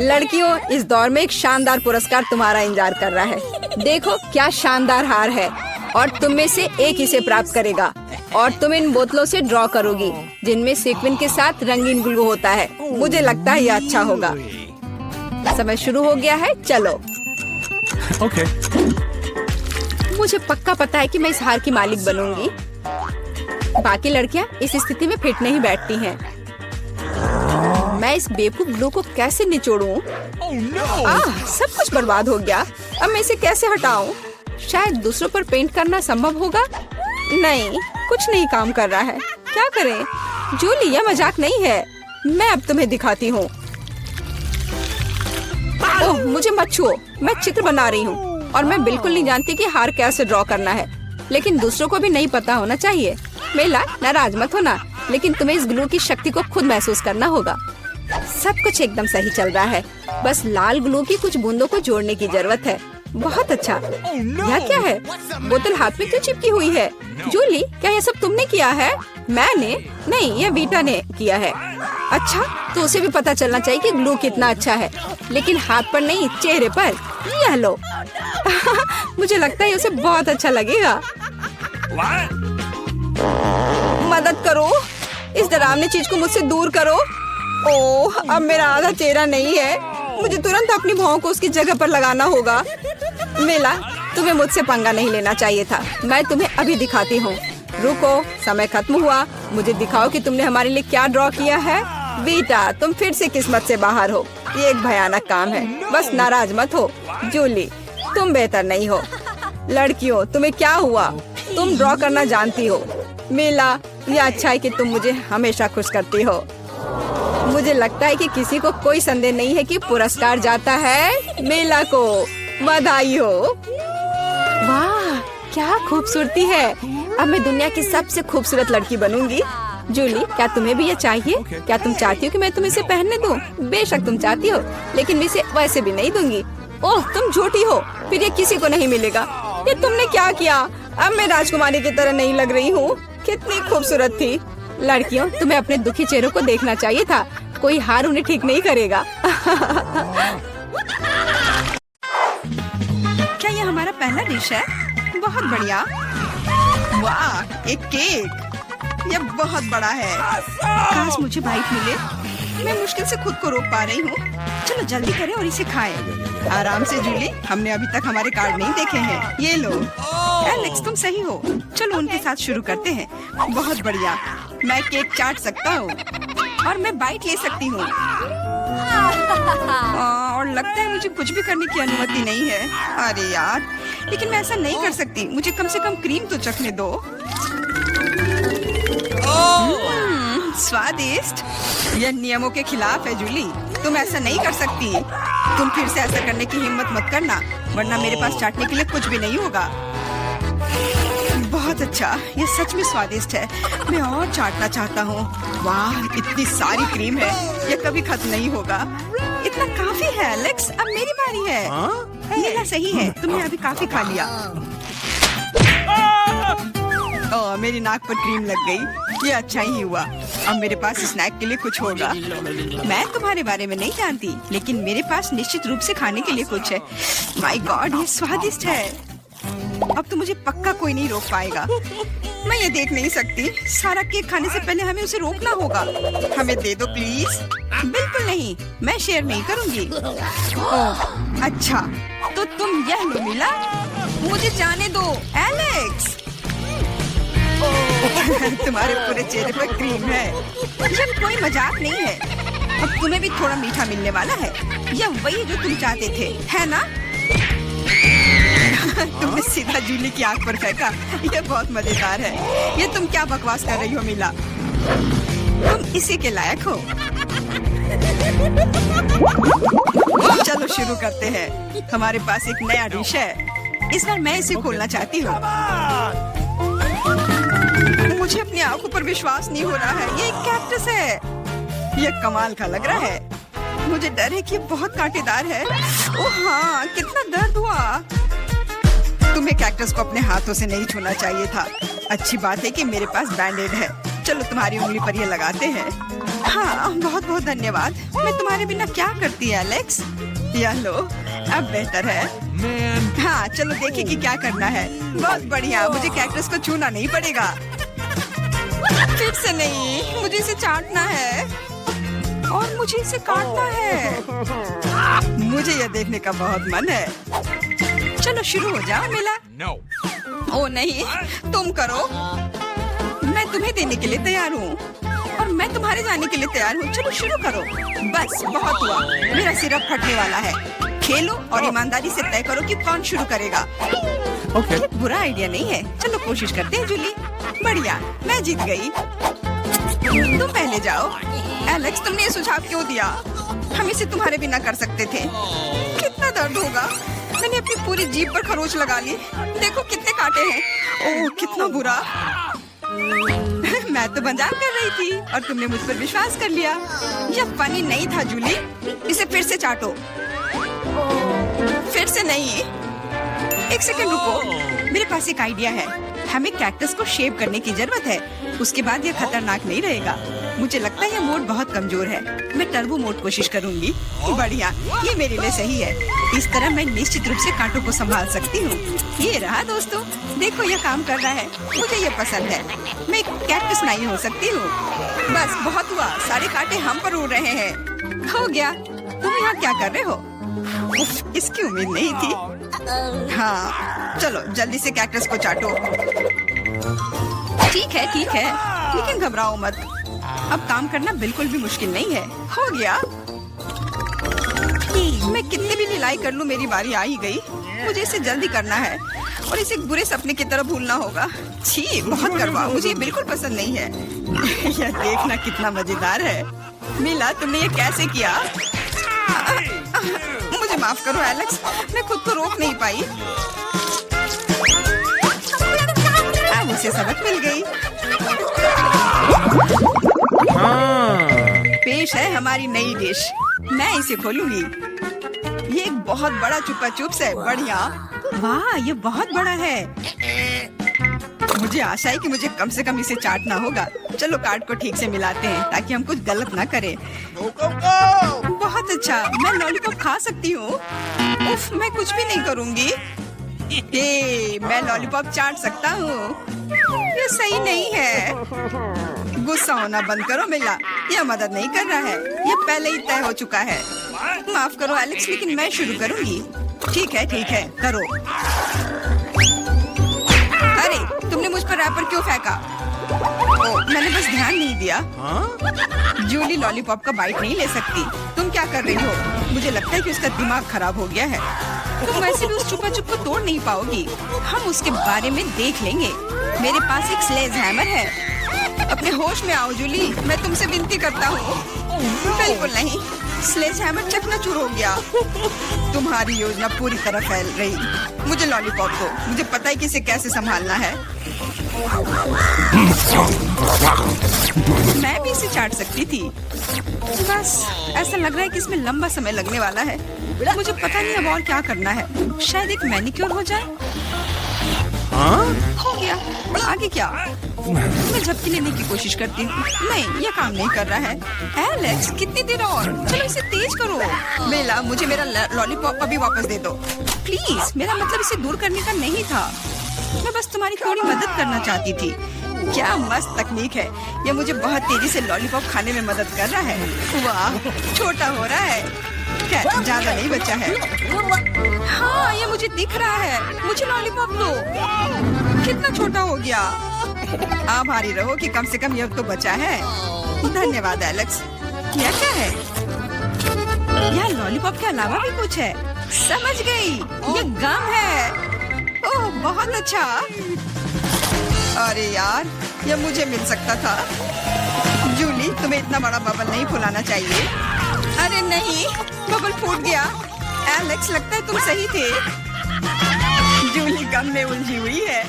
लड़कियों, इस दौर में एक शानदार पुरस्कार तुम्हारा इंतजार कर रहा है। देखो क्या शानदार हार है और तुम में से एक इसे प्राप्त करेगा। और तुम इन बोतलों से ड्रॉ करोगी जिनमें सीक्वेंस के साथ रंगीन ग्लू होता है। मुझे लगता है यह अच्छा होगा। समय शुरू हो गया है, चलो। Okay. मुझे पक्का पता है कि मैं इस हार की मालिक बनूंगी। बाकी लड़कियां इस स्थिति में फिट नहीं बैठती हैं। मैं इस बेवकूफ ग्लू को कैसे निचोड़ूं? सब कुछ बर्बाद हो गया। अब मैं इसे कैसे हटाऊं? शायद दूसरों पर पेंट करना संभव होगा। नहीं, कुछ नहीं काम कर रहा है। क्या करें? जूली, यह मजाक नहीं है। मैं अब तुम्हें दिखाती हूँ। ओह, मुझे मत छुओ। मैं चित्र बना रही हूँ और मैं बिल्कुल नहीं जानती कि हार कैसे ड्रॉ करना है। लेकिन दूसरों को भी नहीं पता होना चाहिए। मेला, नाराज मत होना, लेकिन तुम्हें इस ग्लू की शक्ति को खुद महसूस करना होगा। सब कुछ एकदम सही चल रहा है। बस लाल ग्लू की कुछ बूंदों को जोड़ने की जरूरत है। बहुत अच्छा। यह क्या है? बोतल हाथ में क्यों चिपकी हुई है? जूली, क्या यह सब तुमने किया है? मैंने नहीं, यह वीटा ने किया है। अच्छा, तो उसे भी पता चलना चाहिए कि ग्लू कितना अच्छा है, लेकिन हाथ पर नहीं, चेहरे पर। यह लो। मुझे लगता है उसे बहुत अच्छा लगेगा। मदद करो, इस डरावनी चीज को मुझसे दूर करो। ओह, अब मेरा आधा चेहरा नहीं है। मुझे तुरंत अपनी भौं को उसकी जगह पर लगाना होगा। मेला, तुम्हें मुझसे पंगा नहीं लेना चाहिए था। मैं तुम्हें अभी दिखाती हूँ। रुको, समय खत्म हुआ। मुझे दिखाओ कि तुमने हमारे लिए क्या ड्रॉ किया है। बेटा, तुम फिर से किस्मत से बाहर हो। ये एक भयानक काम है। बस नाराज मत हो। जूली, तुम बेहतर नहीं हो। लड़कियों, तुम्हें क्या हुआ? तुम ड्रॉ करना जानती हो। मेला, ये अच्छा है कि तुम मुझे हमेशा खुश करती हो। मुझे लगता है कि किसी को कोई संदेह नहीं है कि पुरस्कार जाता है मेला को। बधाई हो। वाह, क्या खूबसूरती है। अब मैं दुनिया की सबसे खूबसूरत लड़की बनूंगी। जूली, क्या तुम्हें भी ये चाहिए? क्या तुम चाहती हो कि मैं तुम्हें इसे पहनने दूं? बेशक तुम चाहती हो, लेकिन मैं इसे वैसे भी नहीं दूंगी। ओह, तुम झूठी हो। फिर ये किसी को नहीं मिलेगा। ये तुमने क्या किया? अब मैं राजकुमारी की तरह नहीं लग रही हूँ। कितनी खूबसूरत थी। लड़कियों, तुम्हें अपने दुखी चेहरों को देखना चाहिए था। कोई हार उन्हें ठीक नहीं करेगा। क्या ये हमारा पहला डिश है? बहुत बढ़िया। वाह, एक केक। यह बहुत बड़ा है। काश मुझे बाइट मिले। मैं मुश्किल से खुद को रोक पा रही हूँ। चलो जल्दी करें और इसे खाएं। आराम से जूली, हमने अभी तक हमारे कार्ड नहीं देखे हैं। ये लो। एलेक्स, तुम सही हो। चलो उनके साथ शुरू करते हैं। बहुत बढ़िया। मैं केक चाट सकता हूँ और मैं बाइट ले सकती हूँ। और लगता है मुझे कुछ भी करने की अनुमति नहीं है। अरे यार, लेकिन मैं ऐसा नहीं कर सकती। मुझे कम से कम क्रीम तो चखने दो। स्वादिष्ट। यह नियमों के खिलाफ है जूली। तुम ऐसा नहीं कर सकती। तुम फिर से ऐसा करने की हिम्मत मत करना, वरना मेरे पास चाटने के लिए कुछ भी नहीं होगा। बहुत अच्छा, ये सच में स्वादिष्ट है। मैं और चाटना चाहता हूँ। वाह, इतनी सारी क्रीम है। ये कभी खत्म नहीं होगा। इतना काफी है एलेक्स। अब मेरी बारी है। मेरा सही है, तुमने अभी काफी खा लिया। ओह, मेरी नाक पर क्रीम लग गई। ये अच्छा ही हुआ। अब मेरे पास स्नैक के लिए कुछ होगा। मैं तुम्हारे बारे में नहीं जानती, लेकिन मेरे पास निश्चित रूप से खाने के लिए कुछ है। माय गॉड, ये स्वादिष्ट है। अब तो मुझे पक्का कोई नहीं रोक पाएगा। मैं ये देख नहीं सकती। सारा केक खाने से पहले हमें उसे रोकना होगा। हमें दे दो प्लीज। बिल्कुल नहीं, मैं शेयर नहीं करूंगी। ओह, अच्छा, तो तुम यह लो मिला। मुझे जाने दो एलेक्स। तुम्हारे पूरे चेहरे पे क्रीम है। ये कोई मजाक नहीं है। अब तुम्हें भी थोड़ा मीठा मिलने वाला है। यह वही जो तुम चाहते थे, है ना? तुमने सीधा जूली की आंख पर फेंका। ये बहुत मजेदार है। ये तुम क्या बकवास कर रही हो मिला? तुम इसी के लायक हो। चलो शुरू करते हैं। हमारे पास एक नया डिश है। इस बार मैं इसे खोलना चाहती हूँ। मुझे अपनी आंखों पर विश्वास नहीं हो रहा है। ये एक कैक्टस है। ये कमाल का लग रहा है। मुझे डर है कि ये बहुत कांटेदार है। ओह हाँ, कितना दर्द हुआ। तुम्हें कैक्टस को अपने हाथों से नहीं छूना चाहिए था। अच्छी बात है कि मेरे पास बैंडेड है। चलो तुम्हारी उंगली पर ये लगाते हैं। हाँ, बहुत बहुत धन्यवाद। मैं तुम्हारे बिना क्या करती है एलेक्स? यह लो, अब बेहतर है। हाँ, चलो देखें कि क्या करना है। बहुत बढ़िया, मुझे कैक्टस को छूना नहीं पड़ेगा। फिर से नहीं, मुझे इसे चाटना है और मुझे इसे काटना है। मुझे यह देखने का बहुत मन है। चलो शुरू हो जाओ मिला। No. ओ नहीं, तुम करो। मैं तुम्हें देने के लिए तैयार हूँ और मैं तुम्हारे जाने के लिए तैयार हूँ। चलो शुरू करो। बस बहुत हुआ, मेरा सिर फटने वाला है। खेलो और ईमानदारी से तय करो कि कौन शुरू करेगा। Okay. ये बुरा आइडिया नहीं है। चलो कोशिश करते हैं जूली। बढ़िया, मैं जीत गई। तुम पहले जाओ। एलेक्स, तुमने ये सुझाव क्यों दिया? हम इसे तुम्हारे बिना कर सकते थे। कितना दर्द होगा। मैंने अपनी पूरी जीभ पर खरोच लगा ली। देखो कितने कांटे हैं। ओह कितना बुरा। मैं तो मजाक कर रही थी और तुमने मुझ पर विश्वास कर लिया। यह फनी नहीं था जूली। इसे फिर से चाटो। फिर से नहीं। एक सेकंड रुको, मेरे पास एक आइडिया है। हमें कैक्टस को शेव करने की जरूरत है। उसके बाद यह खतरनाक नहीं रहेगा। मुझे लगता है यह मोड बहुत कमजोर है। मैं टर्बो मोड कोशिश करूंगी। बढ़िया, ये मेरे लिए सही है। इस तरह मैं निश्चित रूप से कांटों को संभाल सकती हूँ। ये रहा दोस्तों, देखो यह काम कर रहा है। मुझे ये पसंद है। मैं एक कैक्टस नहीं हो सकती हूँ। बस बहुत हुआ, सारे कांटे हम पर उड़ रहे हैं। हो गया। तुम यहाँ क्या कर रहे हो? उफ, इसकी उम्मीद नहीं थी। हाँ, चलो जल्दी से कैक्टस को चाटो। ठीक है, लेकिन घबराओ मत। अब काम करना बिल्कुल भी मुश्किल नहीं है। हो गया। मैं कितनी भी ढिलाई कर लूं, मेरी बारी आ ही गई। मुझे इसे जल्दी करना है और इसे बुरे सपने की तरह भूलना होगा। छी, बहुत करवाओ। मुझे ये बिल्कुल पसंद नहीं है। यह देखना कितना मजेदार है। मिला, तुमने ये कैसे किया? मुझे माफ करो एलेक्स, मैं खुद को रोक नहीं पाई। अब उसे सबक मिल गई। पेश है हमारी नई डिश। मैं इसे खोलूंगी। ये एक बहुत बड़ा चुपा चुप्स है। बढ़िया। वाह, ये बहुत बड़ा है। मुझे आशा है कि मुझे कम से कम इसे चाटना होगा। चलो कार्ड को ठीक से मिलाते हैं ताकि हम कुछ गलत ना करें। बहुत अच्छा, मैं लॉलीपॉप खा सकती हूँ। उफ, मैं कुछ भी नहीं करूँगी। मैं लॉलीपॉप चाट सकता हूँ। ये सही नहीं है। गुस्सा होना बंद करो मिला। यह मदद नहीं कर रहा है। यह पहले ही तय हो चुका है। माफ करो एलेक्स, लेकिन मैं शुरू करूँगी। ठीक है, करो। अरे, तुमने मुझ पर रैपर क्यों फेंका? मैंने बस ध्यान नहीं दिया। जूली लॉलीपॉप का बाइट नहीं ले सकती। तुम क्या कर रही हो? मुझे लगता है कि उसका दिमाग खराब हो गया है। तुम वैसे भी उस चुपा चुप को तोड़ नहीं पाओगी। हम उसके बारे में देख लेंगे। मेरे पास एक स्लेज हैमर है। अपने होश में आओ जूली, मैं तुमसे विनती करता हूँ। बिल्कुल नहीं, स्लेज हैमर चकनाचूर हो गया। तुम्हारी योजना पूरी तरह फैल रही। मुझे लॉलीपॉप दो। मुझे पता है कि इसे कैसे संभालना है। मैं भी इसे चाट सकती थी। बस ऐसा लग रहा है कि इसमें लंबा समय लगने वाला है। मुझे पता नहीं अब और क्या करना है। शायद एक मैनिक्योर हो जाए। हो गया। आगे क्या? मैं झपकी लेने की कोशिश करती हूँ। नहीं, यह काम नहीं कर रहा है। एलेक्स, कितनी देर और? चलो इसे तेज करो। बेला, मुझे मेरा लॉलीपॉप अभी वापस दे दो प्लीज। मेरा मतलब इसे दूर करने का नहीं था। मैं बस तुम्हारी थोड़ी मदद करना चाहती थी। क्या मस्त तकनीक है। यह मुझे बहुत तेजी से लॉलीपॉप खाने में मदद कर रहा है। वाह, छोटा हो रहा है। ज्यादा नहीं बचा है। हाँ, ये मुझे दिख रहा है। मुझे लॉलीपॉप दो। कितना छोटा हो गया। आभारी रहो कि कम से कम ये तो बचा है। धन्यवाद एलेक्स। यह क्या है? यह लॉलीपॉप के अलावा भी कुछ है। समझ गई, ये गम है। ओह, बहुत अच्छा। अरे यार, यह मुझे मिल सकता था। जूली, तुम्हें इतना बड़ा बबल नहीं फुलाना चाहिए। अरे नहीं, बबल फूट गया। एलेक्स, लगता है तुम सही थे। जूली गम में उलझी हुई है।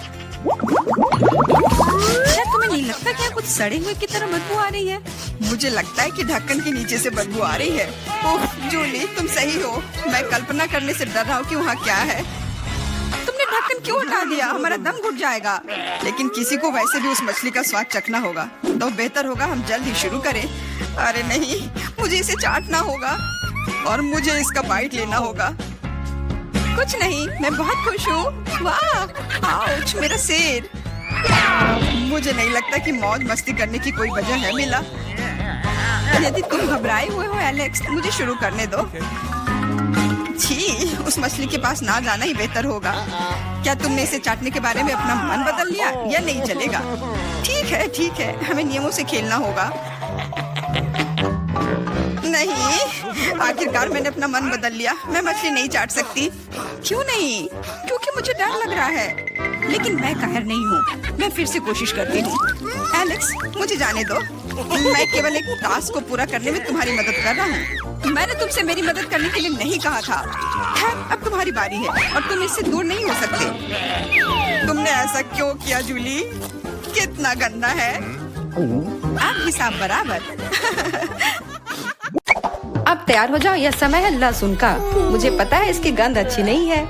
शायद तुम्हें नहीं लगता कि कुछ सड़े हुए की तरह बदबू आ रही है? मुझे लगता है कि ढक्कन के नीचे से बदबू आ रही है। ओह जूली, तुम सही हो। मैं कल्पना करने से डर रहा हूँ कि वहाँ क्या है। तुमने ढक्कन क्यों हटा दिया? हमारा दम घुट जाएगा। लेकिन किसी को वैसे भी उस मछली का स्वाद चखना होगा, तो बेहतर होगा हम जल्द ही शुरू करें। अरे नहीं, मुझे इसे चाटना होगा और मुझे इसका बाइट लेना होगा। कुछ नहीं, मैं बहुत खुश हूँ। वाह, आउच, मेरा सिर। मुझे नहीं लगता कि मौज मस्ती करने की कोई वजह है मिला। यदि तुम घबराए हुए हो एलेक्स, मुझे शुरू करने दो। छी, उस मछली के पास ना जाना ही बेहतर होगा। क्या तुमने इसे चाटने के बारे में अपना मन बदल लिया? या नहीं चलेगा? ठीक है, हमें नियमों से खेलना होगा। नहीं, आखिरकार मैंने अपना मन बदल लिया। मैं मछली नहीं चाट सकती। क्यों नहीं? क्योंकि मुझे डर लग रहा है। लेकिन मैं कायर नहीं हूँ। मैं फिर से कोशिश करती हूँ। एलेक्स, मुझे जाने दो। मैं केवल एक टास्क को पूरा करने में तुम्हारी मदद कर रहा हूँ। मैंने तुमसे मेरी मदद करने के लिए नहीं कहा था। खैर, अब तुम्हारी बारी है और तुम इससे दूर नहीं हो सकते। तुमने ऐसा क्यों किया जूली? कितना गंदा है। अब हिसाब बराबर। अब तैयार हो जाओ, यह समय है लहसुन का। मुझे पता है इसकी गंध अच्छी नहीं है।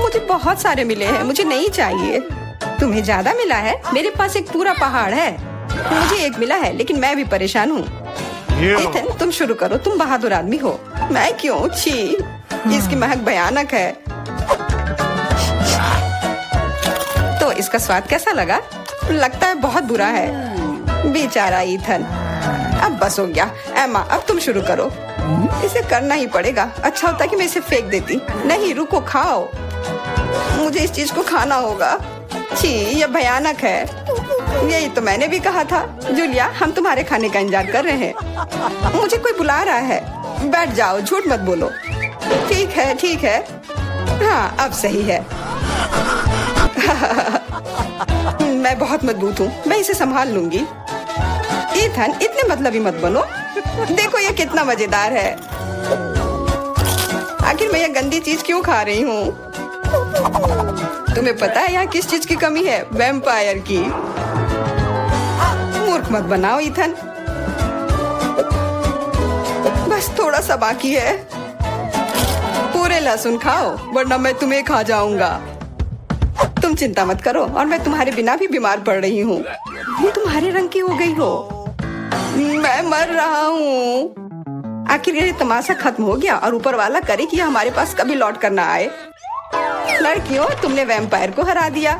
मुझे बहुत सारे मिले हैं, मुझे नहीं चाहिए। तुम्हें ज्यादा मिला है? मेरे पास एक पूरा पहाड़ है। मुझे एक मिला है, लेकिन मैं भी परेशान हूँ। एथन, तुम शुरू करो, तुम बहादुर आदमी हो। मैं क्यों? छी, इसकी महक भयानक है। तो इसका स्वाद कैसा लगा? लगता है बहुत बुरा है। बेचारा ईथन। अब बस हो गया। एमा, अब तुम शुरू करो। इसे करना ही पड़ेगा। अच्छा होता कि मैं इसे फेंक देती। नहीं, रुको, खाओ। मुझे इस चीज को खाना होगा। छी, यह भयानक है। यही तो मैंने भी कहा था। जूलिया, हम तुम्हारे खाने का इंतजार कर रहे हैं। मुझे कोई बुला रहा है। बैठ जाओ, झूठ मत बोलो। ठीक है। हाँ, अब सही है। मैं बहुत मजबूत हूँ। मैं इसे संभाल लूंगी। ईथन, इतने मतलबी मत बनो। देखो ये कितना मजेदार है। आखिर मैं यह गंदी चीज क्यों खा रही हूँ? तुम्हें पता है यहाँ किस चीज की कमी है? वैम्पायर की। मूर्ख मत बनाओ ईथन। बस थोड़ा सा बाकी है। पूरे लहसुन खाओ, वरना मैं तुम्हें खा जाऊंगा। तुम चिंता मत करो, और मैं तुम्हारे बिना भी बीमार पड़ रही हूँ। तुम्हारे रंग की हो गई हो। मैं मर रहा हूँ। आखिर ये तमाशा खत्म हो गया, और ऊपर वाला करे कि हमारे पास कभी लौट कर ना आए। लड़कियों, तुमने वैम्पायर को हरा दिया।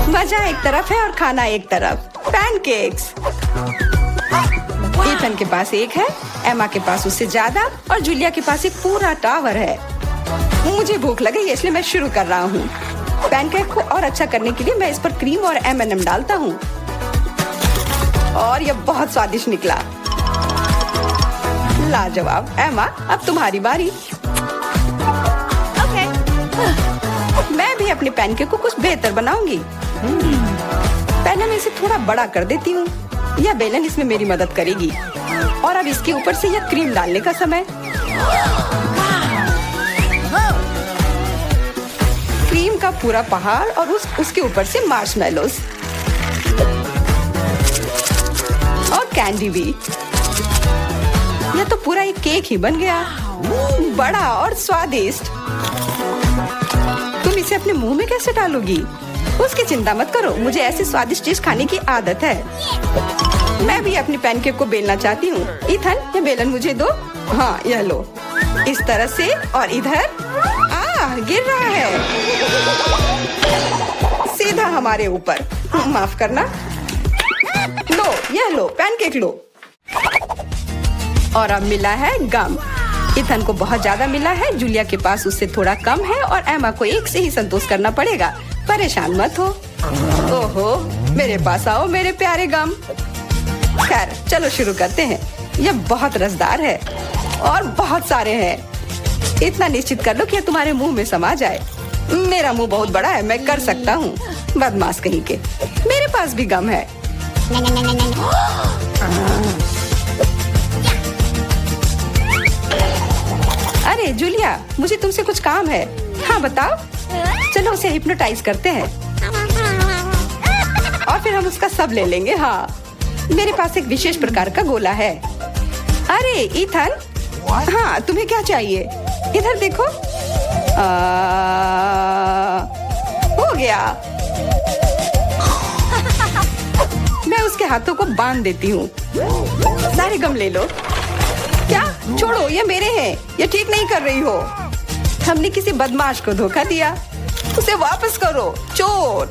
मजा एक तरफ है और खाना एक तरफ। पैनकेक्स। ईथन के पास एक है, एमा के पास उससे ज्यादा, और जूलिया के पास एक पूरा टावर है। मुझे भूख लगी है, इसलिए मैं शुरू कर रहा हूँ। पैनकेक को और अच्छा करने के लिए मैं इस पर क्रीम और M&M डालता हूँ, और यह बहुत स्वादिष्ट निकला। लाजवाब। एमा, अब तुम्हारी बारी। ओके। मैं भी अपने पैनकेक को कुछ बेहतर बनाऊंगी। पहले मैं इसे थोड़ा बड़ा कर देती हूँ। यह बेलन इसमें मेरी मदद करेगी। और अब इसके ऊपर से यह क्रीम डालने का समय। क्रीम का पूरा पहाड़, और उसके ऊपर से मार्शमेलोस और कैंडी भी। यह तो पूरा एक केक ही बन गया, बड़ा और स्वादिष्ट। तुम इसे अपने मुंह में कैसे डालोगी? उसकी चिंता मत करो, मुझे ऐसी स्वादिष्ट चीज खाने की आदत है। मैं भी अपनी पैनकेक को बेलना चाहती हूँ। ईथन, ये बेलन मुझे दो। हाँ, यह लो। इस तरह से, और इधर। गिर रहा है सीधा हमारे ऊपर। माफ करना। लो, यह लो, पैनकेक लो। और अब मिला है गम। इथन को बहुत ज्यादा मिला है, जूलिया के पास उससे थोड़ा कम है और एमा को एक से ही संतोष करना पड़ेगा। परेशान मत हो। ओहो, मेरे पास आओ मेरे प्यारे गम। खैर, चलो शुरू करते हैं। यह बहुत रसदार है और बहुत सारे हैं। इतना निश्चित कर लो कि यह तुम्हारे मुंह में समा जाए। मेरा मुंह बहुत बड़ा है, मैं कर सकता हूँ। बदमाश कहीं के, मेरे पास भी गम है। अरे जूलिया, मुझे तुमसे कुछ काम है। हाँ बताओ। चलो उसे हिप्नोटाइज करते हैं और फिर हम उसका सब ले लेंगे। हाँ, मेरे पास एक विशेष प्रकार का गोला है। अरे ईथन, हाँ तुम्हें क्या चाहिए? इधर देखो। हो गया। मैं उसके हाथों को बांध देती हूँ। सारे गम ले लो। क्या? छोड़ो, ये मेरे हैं। ये ठीक नहीं कर रही हो। हमने किसी बदमाश को धोखा दिया। उसे वापस करो, चोर।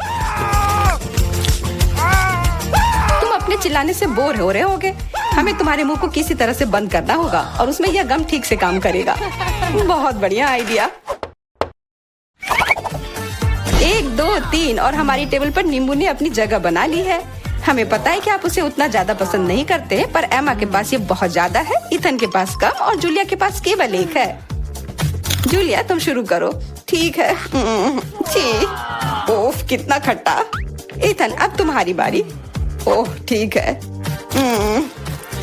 तुम अपने चिल्लाने से बोर हो रहे होगे। हमें तुम्हारे मुंह को किसी तरह से बंद करना होगा और उसमें यह गम ठीक से काम करेगा। बहुत बढ़िया आइडिया। 1, 2, 3 और हमारी टेबल पर नींबू ने अपनी जगह बना ली है। हमें पता है कि आप उसे उतना ज्यादा पसंद नहीं करते, पर एमा के पास ये बहुत ज्यादा है, इथन के पास कम और जूलिया के पास केवल एक है। जूलिया, तुम शुरू करो। ठीक है। छी, ओफ कितना खट्टा। इथन, अब तुम्हारी बारी। ओह ठीक है।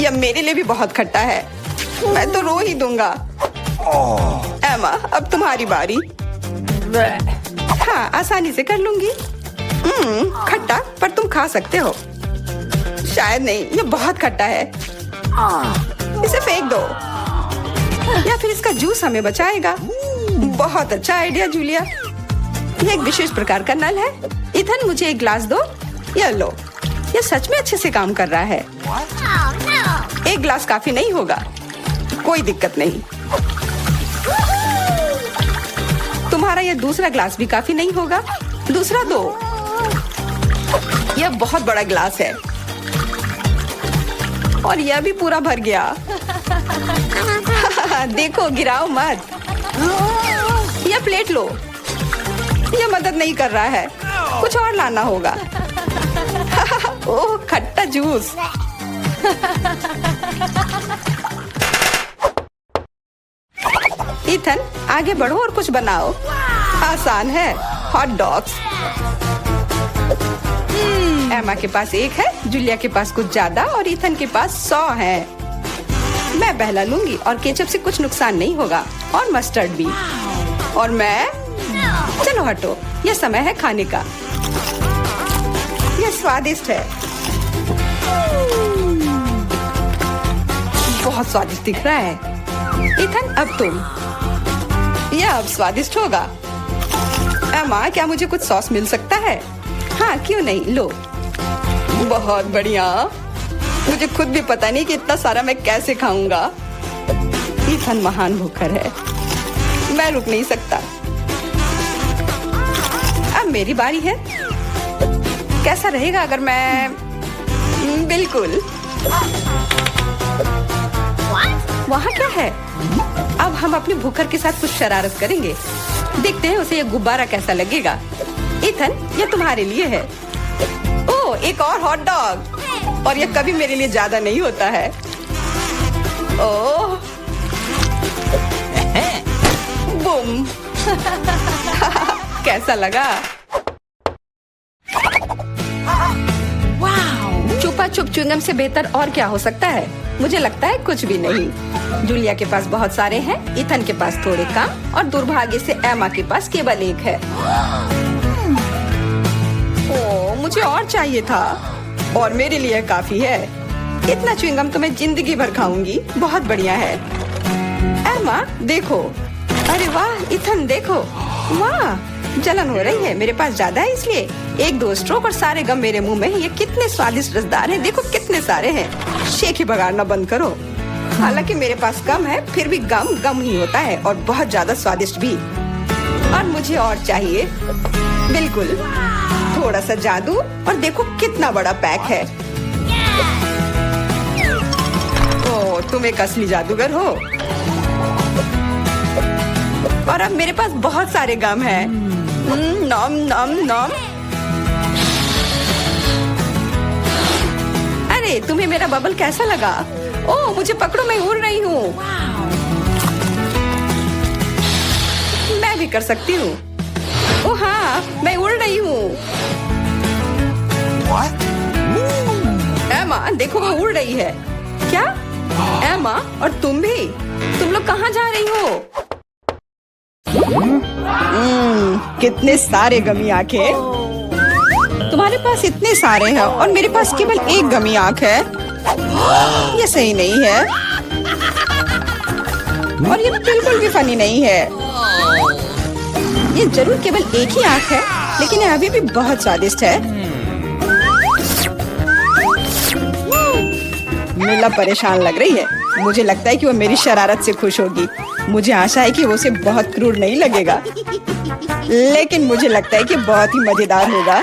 यह मेरे लिए भी बहुत खट्टा है। मैं तो रो ही दूंगा। एमा, अब तुम्हारी बारी। हाँ, आसानी से कर लूंगी। खट्टा, पर तुम खा सकते हो। शायद नहीं, ये बहुत खट्टा है। इसे फेंक दो या फिर इसका जूस हमें बचाएगा। बहुत अच्छा आइडिया जूलिया। ये एक विशेष प्रकार का नल है। इथन, मुझे एक ग्लास दो। ये लो। ये सच में अच्छे से काम कर रहा है। एक ग्लास काफी नहीं होगा। कोई दिक्कत नहीं। तुम्हारा ये दूसरा ग्लास भी काफी नहीं होगा। दूसरा दो। यह बहुत बड़ा ग्लास है और यह भी पूरा भर गया। देखो, गिराओ मत। यह प्लेट लो। यह मदद नहीं कर रहा है। कुछ और लाना होगा। ओह, खट्टा जूस। इथन, आगे बढ़ो और कुछ बनाओ। आसान है। Hot dogs. एमा के पास एक है, जूलिया के पास कुछ ज्यादा और इथन के पास 100 है। मैं पहला लूंगी और केचप से कुछ नुकसान नहीं होगा और मस्टर्ड भी। और मैं, चलो हटो, यह समय है खाने का। यह स्वादिष्ट है। बहुत स्वादिष्ट दिख रहा है। इथन, अब तुम। यह अब स्वादिष्ट होगा। एमा, क्या मुझे कुछ सॉस मिल सकता है? हाँ, क्यों नहीं, लो। बहुत बढ़िया। मुझे खुद भी पता नहीं कि इतना सारा मैं कैसे खाऊंगा। इथन महान भूखर है। मैं रुक नहीं सकता। अब मेरी बारी है। कैसा रहेगा अगर मैं, बिल्कुल। वहाँ क्या है? अब हम अपने भूखर के साथ कुछ शरारत करेंगे। देखते हैं उसे ये गुब्बारा कैसा लगेगा। इथन, ये तुम्हारे लिए है। ओह, एक और हॉट डॉग। और ये कभी मेरे लिए ज्यादा नहीं होता है। ओह, बूम। कैसा लगा? छुपा छुप च्युइंगम से बेहतर और क्या हो सकता है? मुझे लगता है कुछ भी नहीं। जूलिया के पास बहुत सारे हैं, इथन के पास थोड़े कम और दुर्भाग्य से एमा के पास केवल एक है। ओह, मुझे और चाहिए था और मेरे लिए काफी है। इतना च्युइंगम तो मैं जिंदगी भर खाऊंगी। बहुत बढ़िया है। एमा, देखो। अरे वाह, इथन देखो। वाह, जलन हो रही है। मेरे पास ज्यादा है इसलिए 1-2 स्ट्रोक और सारे गम मेरे मुंह में। ये कितने स्वादिष्ट रसदार हैं। देखो कितने सारे हैं। शेख ही बगाड़ना बंद करो। हालांकि मेरे पास कम है, फिर भी गम गम ही होता है और बहुत ज्यादा स्वादिष्ट भी। और मुझे और चाहिए। बिल्कुल। थोड़ा सा जादू और देखो कितना बड़ा पैक है। ओ, तुम एक असली जादूगर हो। और अब मेरे पास बहुत सारे गम हैं। नॉम नॉम नॉम। अरे तुम्हें मेरा बबल कैसा लगा? ओह, मुझे पकड़ो, मैं उड़ रही हूँ। मैं भी कर सकती हूँ। ओह हाँ, मैं उड़ रही हूँ। What? एमा, देखो वो उड़ रही है। क्या? एमा, और तुम भी? तुम लोग कहाँ जा रही हो? कितने सारे गमी आंखें। तुम्हारे पास इतने सारे हैं और मेरे पास केवल एक गमी आंख है। ये सही नहीं है और ये बिल्कुल भी फनी नहीं है। ये जरूर केवल एक ही आंख है, लेकिन ये अभी भी बहुत स्वादिष्ट है। मीला परेशान लग रही है। मुझे लगता है कि वो मेरी शरारत से खुश होगी। मुझे आशा है कि वो उसे बहुत क्रूर नहीं लगेगा, लेकिन मुझे लगता है कि बहुत ही मजेदार होगा।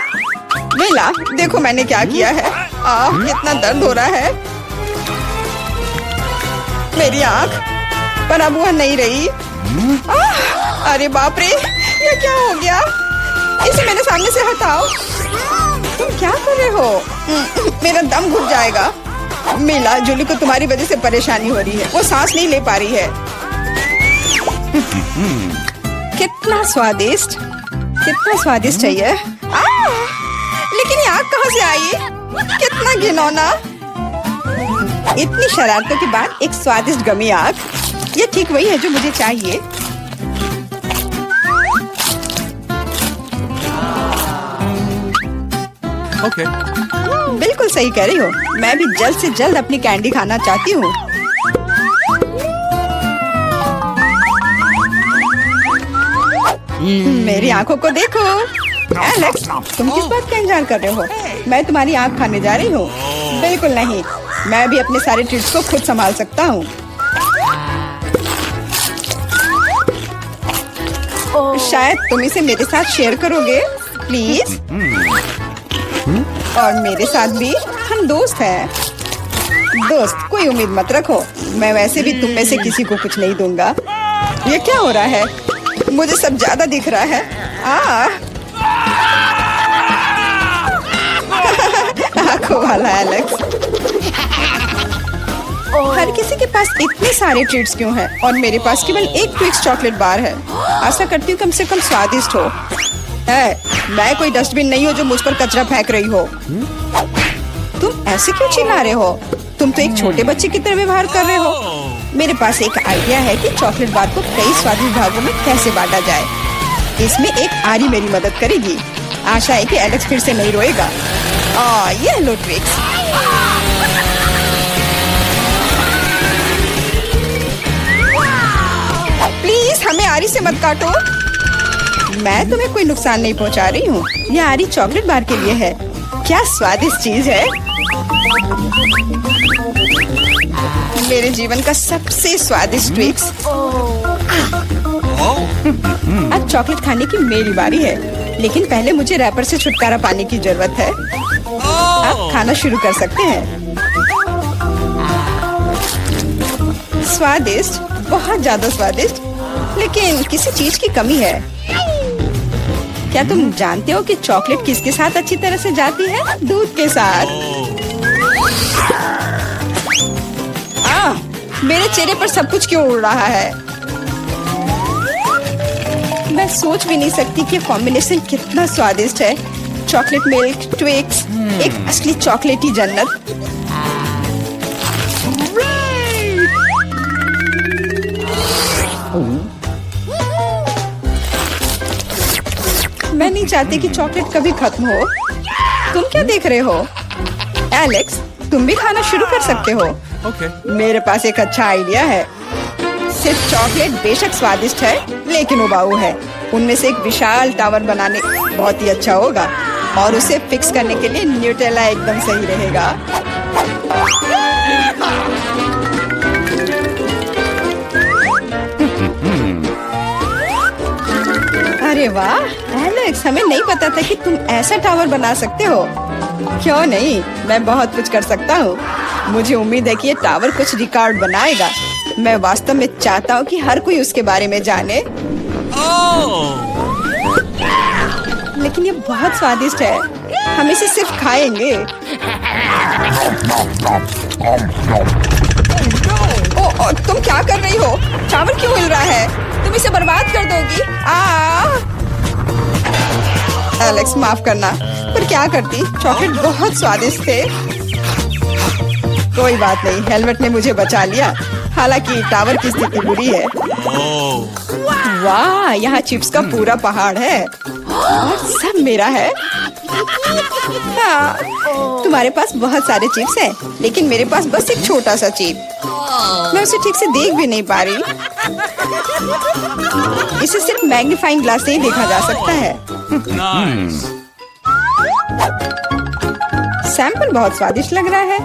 मीला, देखो मैंने क्या किया है। कितना दर्द हो रहा है। मेरी आँख, पर अब वह नहीं रही। अरे बाप रे, ये क्या हो गया? इसे मेरे सामने से हटाओ। तुम क्या कर रहे हो? मेरा दम घुट जाएगा। मीला, जूली को तुम्हारी वजह से परेशानी हो रही है। वो सांस नहीं ले पा रही है। कितना स्वादिष्ट, कितना स्वादिष्ट है ये। लेकिन ये आग कहाँ से आई? कितना घिनौना। इतनी शरारतों के बाद एक स्वादिष्ट गमी आग। ये ठीक वही है जो मुझे चाहिए। Okay. बिल्कुल सही कह रही हो। मैं भी जल्द से जल्द अपनी कैंडी खाना चाहती हूँ। मेरी आंखों को देखो। एलेक्स, तुम किस बात का इंतजार कर रहे हो? मैं तुम्हारी आंख खाने जा रही हूँ। बिल्कुल नहीं, मैं भी अपने सारे ट्रीट्स को खुद संभाल सकता हूँ। शायद तुम इसे मेरे साथ शेयर करोगे, प्लीज। और मेरे साथ भी, हम दोस्त हैं। दोस्त, कोई उम्मीद मत रखो। मैं वैसे भी तुम में से किसी को कुछ नहीं दूंगा। ये क्या हो रहा है? मुझे सब ज्यादा दिख रहा है। आंखों वाला एलेक्स। हर किसी के पास इतने सारे ट्रीट्स क्यों हैं और मेरे पास केवल एक ट्विक्स चॉकलेट बार है। आशा करती हूँ कम से कम स्वादिष्ट हो। मैं कोई डस्टबिन नहीं हूँ जो मुझ पर कचरा फेंक रही हो। तुम ऐसे क्यों चिल्ला रहे हो? तुम तो एक छोटे बच्चे की तरह व्यवहार कर रहे हो। मेरे पास एक आइडिया है कि चॉकलेट बार को कई स्वादिष्ट भागों में कैसे बांटा जाए। इसमें एक आरी मेरी मदद करेगी। आशा है कि एलेक्स फिर से नहीं रोएगा। ये लो ट्विक्स। प्लीज हमें आरी से मत काटो। मैं तुम्हें कोई नुकसान नहीं पहुंचा रही हूँ। ये आरी चॉकलेट बार के लिए है। क्या स्वादिष्ट चीज है। मेरे जीवन का सबसे स्वादिष्ट ट्विक्स। अब चॉकलेट खाने की मेरी बारी है, लेकिन पहले मुझे रैपर से छुटकारा पाने की जरूरत है। आप खाना शुरू कर सकते हैं। स्वादिष्ट, बहुत ज्यादा स्वादिष्ट, लेकिन किसी चीज की कमी है। क्या तुम जानते हो कि चॉकलेट किसके साथ अच्छी तरह से जाती है? दूध के साथ। मेरे चेहरे पर सब कुछ क्यों उड़ रहा है? मैं सोच भी नहीं सकती कि कॉम्बिनेशन कितना स्वादिष्ट है। चॉकलेट मिल्क, ट्विक्स, एक असली चॉकलेटी जन्नत। मैं नहीं चाहती कि चॉकलेट कभी खत्म हो। तुम क्या देख रहे हो? एलेक्स, तुम भी खाना शुरू कर सकते हो। Okay. मेरे पास एक अच्छा आइडिया है। सिर्फ चॉकलेट बेशक स्वादिष्ट है, लेकिन उबाऊ है। उनमें से एक विशाल टावर बनाने बहुत ही अच्छा होगा, और उसे फिक्स करने के लिए न्यूटेला एकदम सही रहेगा। अरे अरे वाह एलेक्स, हमें नहीं पता था कि तुम ऐसा टावर बना सकते हो। क्यों नहीं, मैं बहुत कुछ कर सकता हूँ। मुझे उम्मीद है कि ये टावर कुछ रिकॉर्ड बनाएगा। मैं वास्तव में चाहता हूँ कि हर कोई उसके बारे में जाने। लेकिन ये बहुत स्वादिष्ट है, हम इसे सिर्फ खाएंगे। ओ, तुम क्या कर रही हो? टावर क्यों हिल रहा है? तुम इसे बर्बाद कर दोगी। एलेक्स माफ करना, पर क्या करती, चॉकलेट बहुत स्वादिष्ट थे। कोई बात नहीं, हेलमेट ने मुझे बचा लिया। हालांकि टावर की स्थिति बुरी है। वाह, यहाँ चिप्स का पूरा पहाड़ है और सब मेरा है। हाँ, तुम्हारे पास बहुत सारे चिप्स हैं, लेकिन मेरे पास बस एक छोटा सा चिप। मैं उसे ठीक से देख भी नहीं पा रही। इसे सिर्फ मैग्नीफाइंग ग्लास से ही देखा जा सकता है। सैंपल बहुत स्वादिष्ट लग रहा है।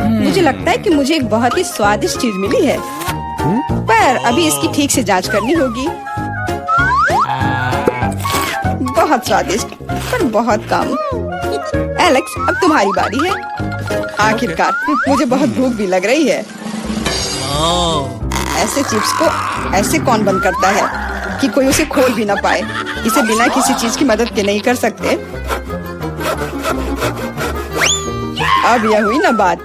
मुझे लगता है कि मुझे एक बहुत ही स्वादिष्ट चीज मिली है, पर अभी इसकी ठीक से जांच करनी होगी। बहुत स्वादिष्ट, पर बहुत कम। एलेक्स, अब तुम्हारी बारी है। आखिरकार मुझे बहुत भूख भी लग रही है। ऐसे चिप्स को ऐसे कौन बंद करता है कि कोई उसे खोल भी ना पाए? इसे बिना किसी चीज की मदद के नहीं कर सकते। अब यह हुई ना बात।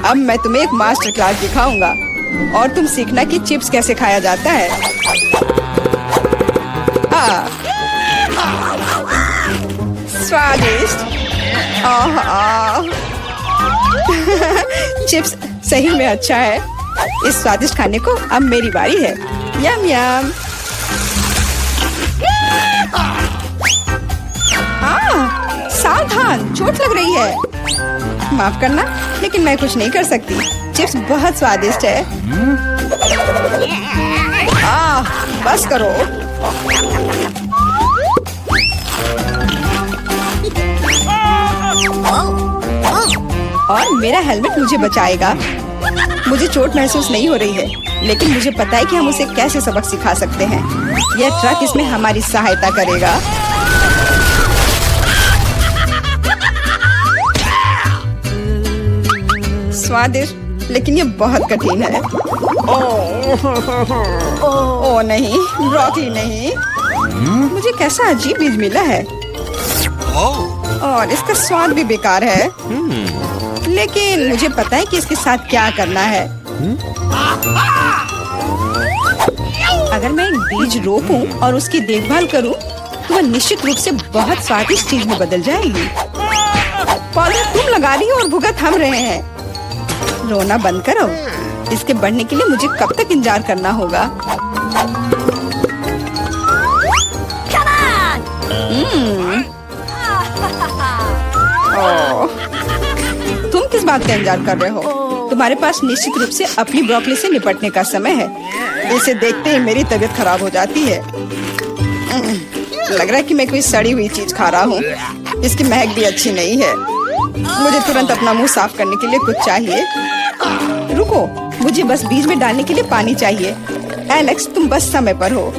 अब मैं तुम्हें एक मास्टर क्लास दिखाऊंगा और तुम सीखना कि चिप्स कैसे खाया जाता है। स्वादिष्ट। चिप्स सही में अच्छा है। इस स्वादिष्ट खाने को अब मेरी बारी है। यम यम। सावधान, चोट लग रही है। माफ करना, लेकिन मैं कुछ नहीं कर सकती। चिप्स बहुत स्वादिष्ट है। बस करो। और मेरा हेलमेट मुझे बचाएगा। मुझे चोट महसूस नहीं हो रही है, लेकिन मुझे पता है कि हम उसे कैसे सबक सिखा सकते हैं। यह ट्रक इसमें हमारी सहायता करेगा। स्वादिष्ट, लेकिन ये बहुत कठिन है। ओ नहीं, ब्रोकली नहीं। मुझे कैसा अजीब बीज मिला है और इसका स्वाद भी बेकार है। लेकिन मुझे पता है कि इसके साथ क्या करना है। अगर मैं एक बीज रोपूं और उसकी देखभाल करूं, तो वह निश्चित रूप से बहुत स्वादिष्ट चीज में बदल जाएगी। पौधा तुम लगा रही हो और भुगत हम रहे हैं। रोना बंद करो। इसके बढ़ने के लिए मुझे कब तक इंतजार करना होगा? तुम किस बात का इंतजार कर रहे हो? तुम्हारे पास निश्चित रूप से अपनी ब्रोकली से निपटने का समय है। इसे देखते ही मेरी तबीयत खराब हो जाती है। लग रहा है कि मैं कोई सड़ी हुई चीज खा रहा हूँ। इसकी महक भी अच्छी नहीं है। मुझे तुरंत अपना मुंह साफ करने के लिए कुछ चाहिए। रुको, मुझे बस बीज में डालने के लिए पानी चाहिए। एलेक्स, तुम बस समय पर हो।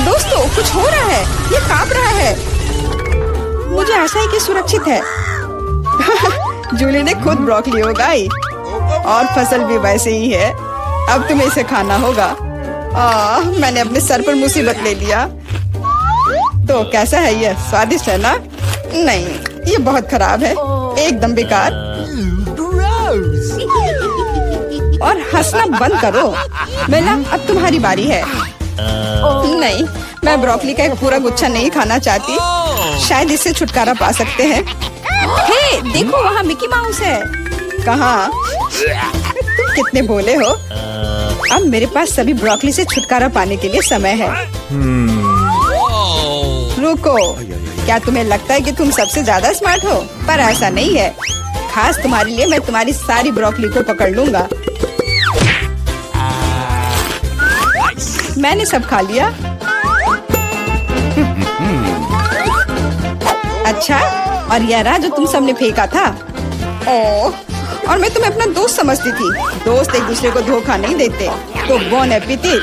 दोस्तों, कुछ हो रहा है। ये कांप रहा है। मुझे आशा है कि सुरक्षित है। जूली ने खुद ब्रोकली उगाई और फसल भी वैसे ही है। अब तुम्हें इसे खाना होगा। मैंने अपने सर पर मुसीबत ले लिया। तो कैसा है ये? स्वादिष्ट है ना? नहीं, ये बहुत खराब है, एकदम बेकार। और हंसना बंद करो। बेला, अब तुम्हारी बारी है। नहीं, मैं ब्रोकली का एक पूरा गुच्छा नहीं खाना चाहती। शायद इससे छुटकारा पा सकते हैं। हे, देखो वहाँ मिकी माउस है। कहाँ? तुम कितने भोले हो। अब मेरे पास सभी ब्रोकली से छुटकारा पाने के लिए समय है। रुको, क्या तुम्हें लगता है कि तुम सबसे ज्यादा स्मार्ट हो? पर ऐसा नहीं है। खास तुम्हारे लिए मैं तुम्हारी सारी ब्रोकली को पकड़ लूंगा। मैंने सब खा लिया। अच्छा, और यह रहा जो तुम सबने फेंका था। ओह, और मैं तुम्हें अपना दोस्त समझती थी। दोस्त एक दूसरे को धोखा नहीं देते। तो बोन एपेटिट।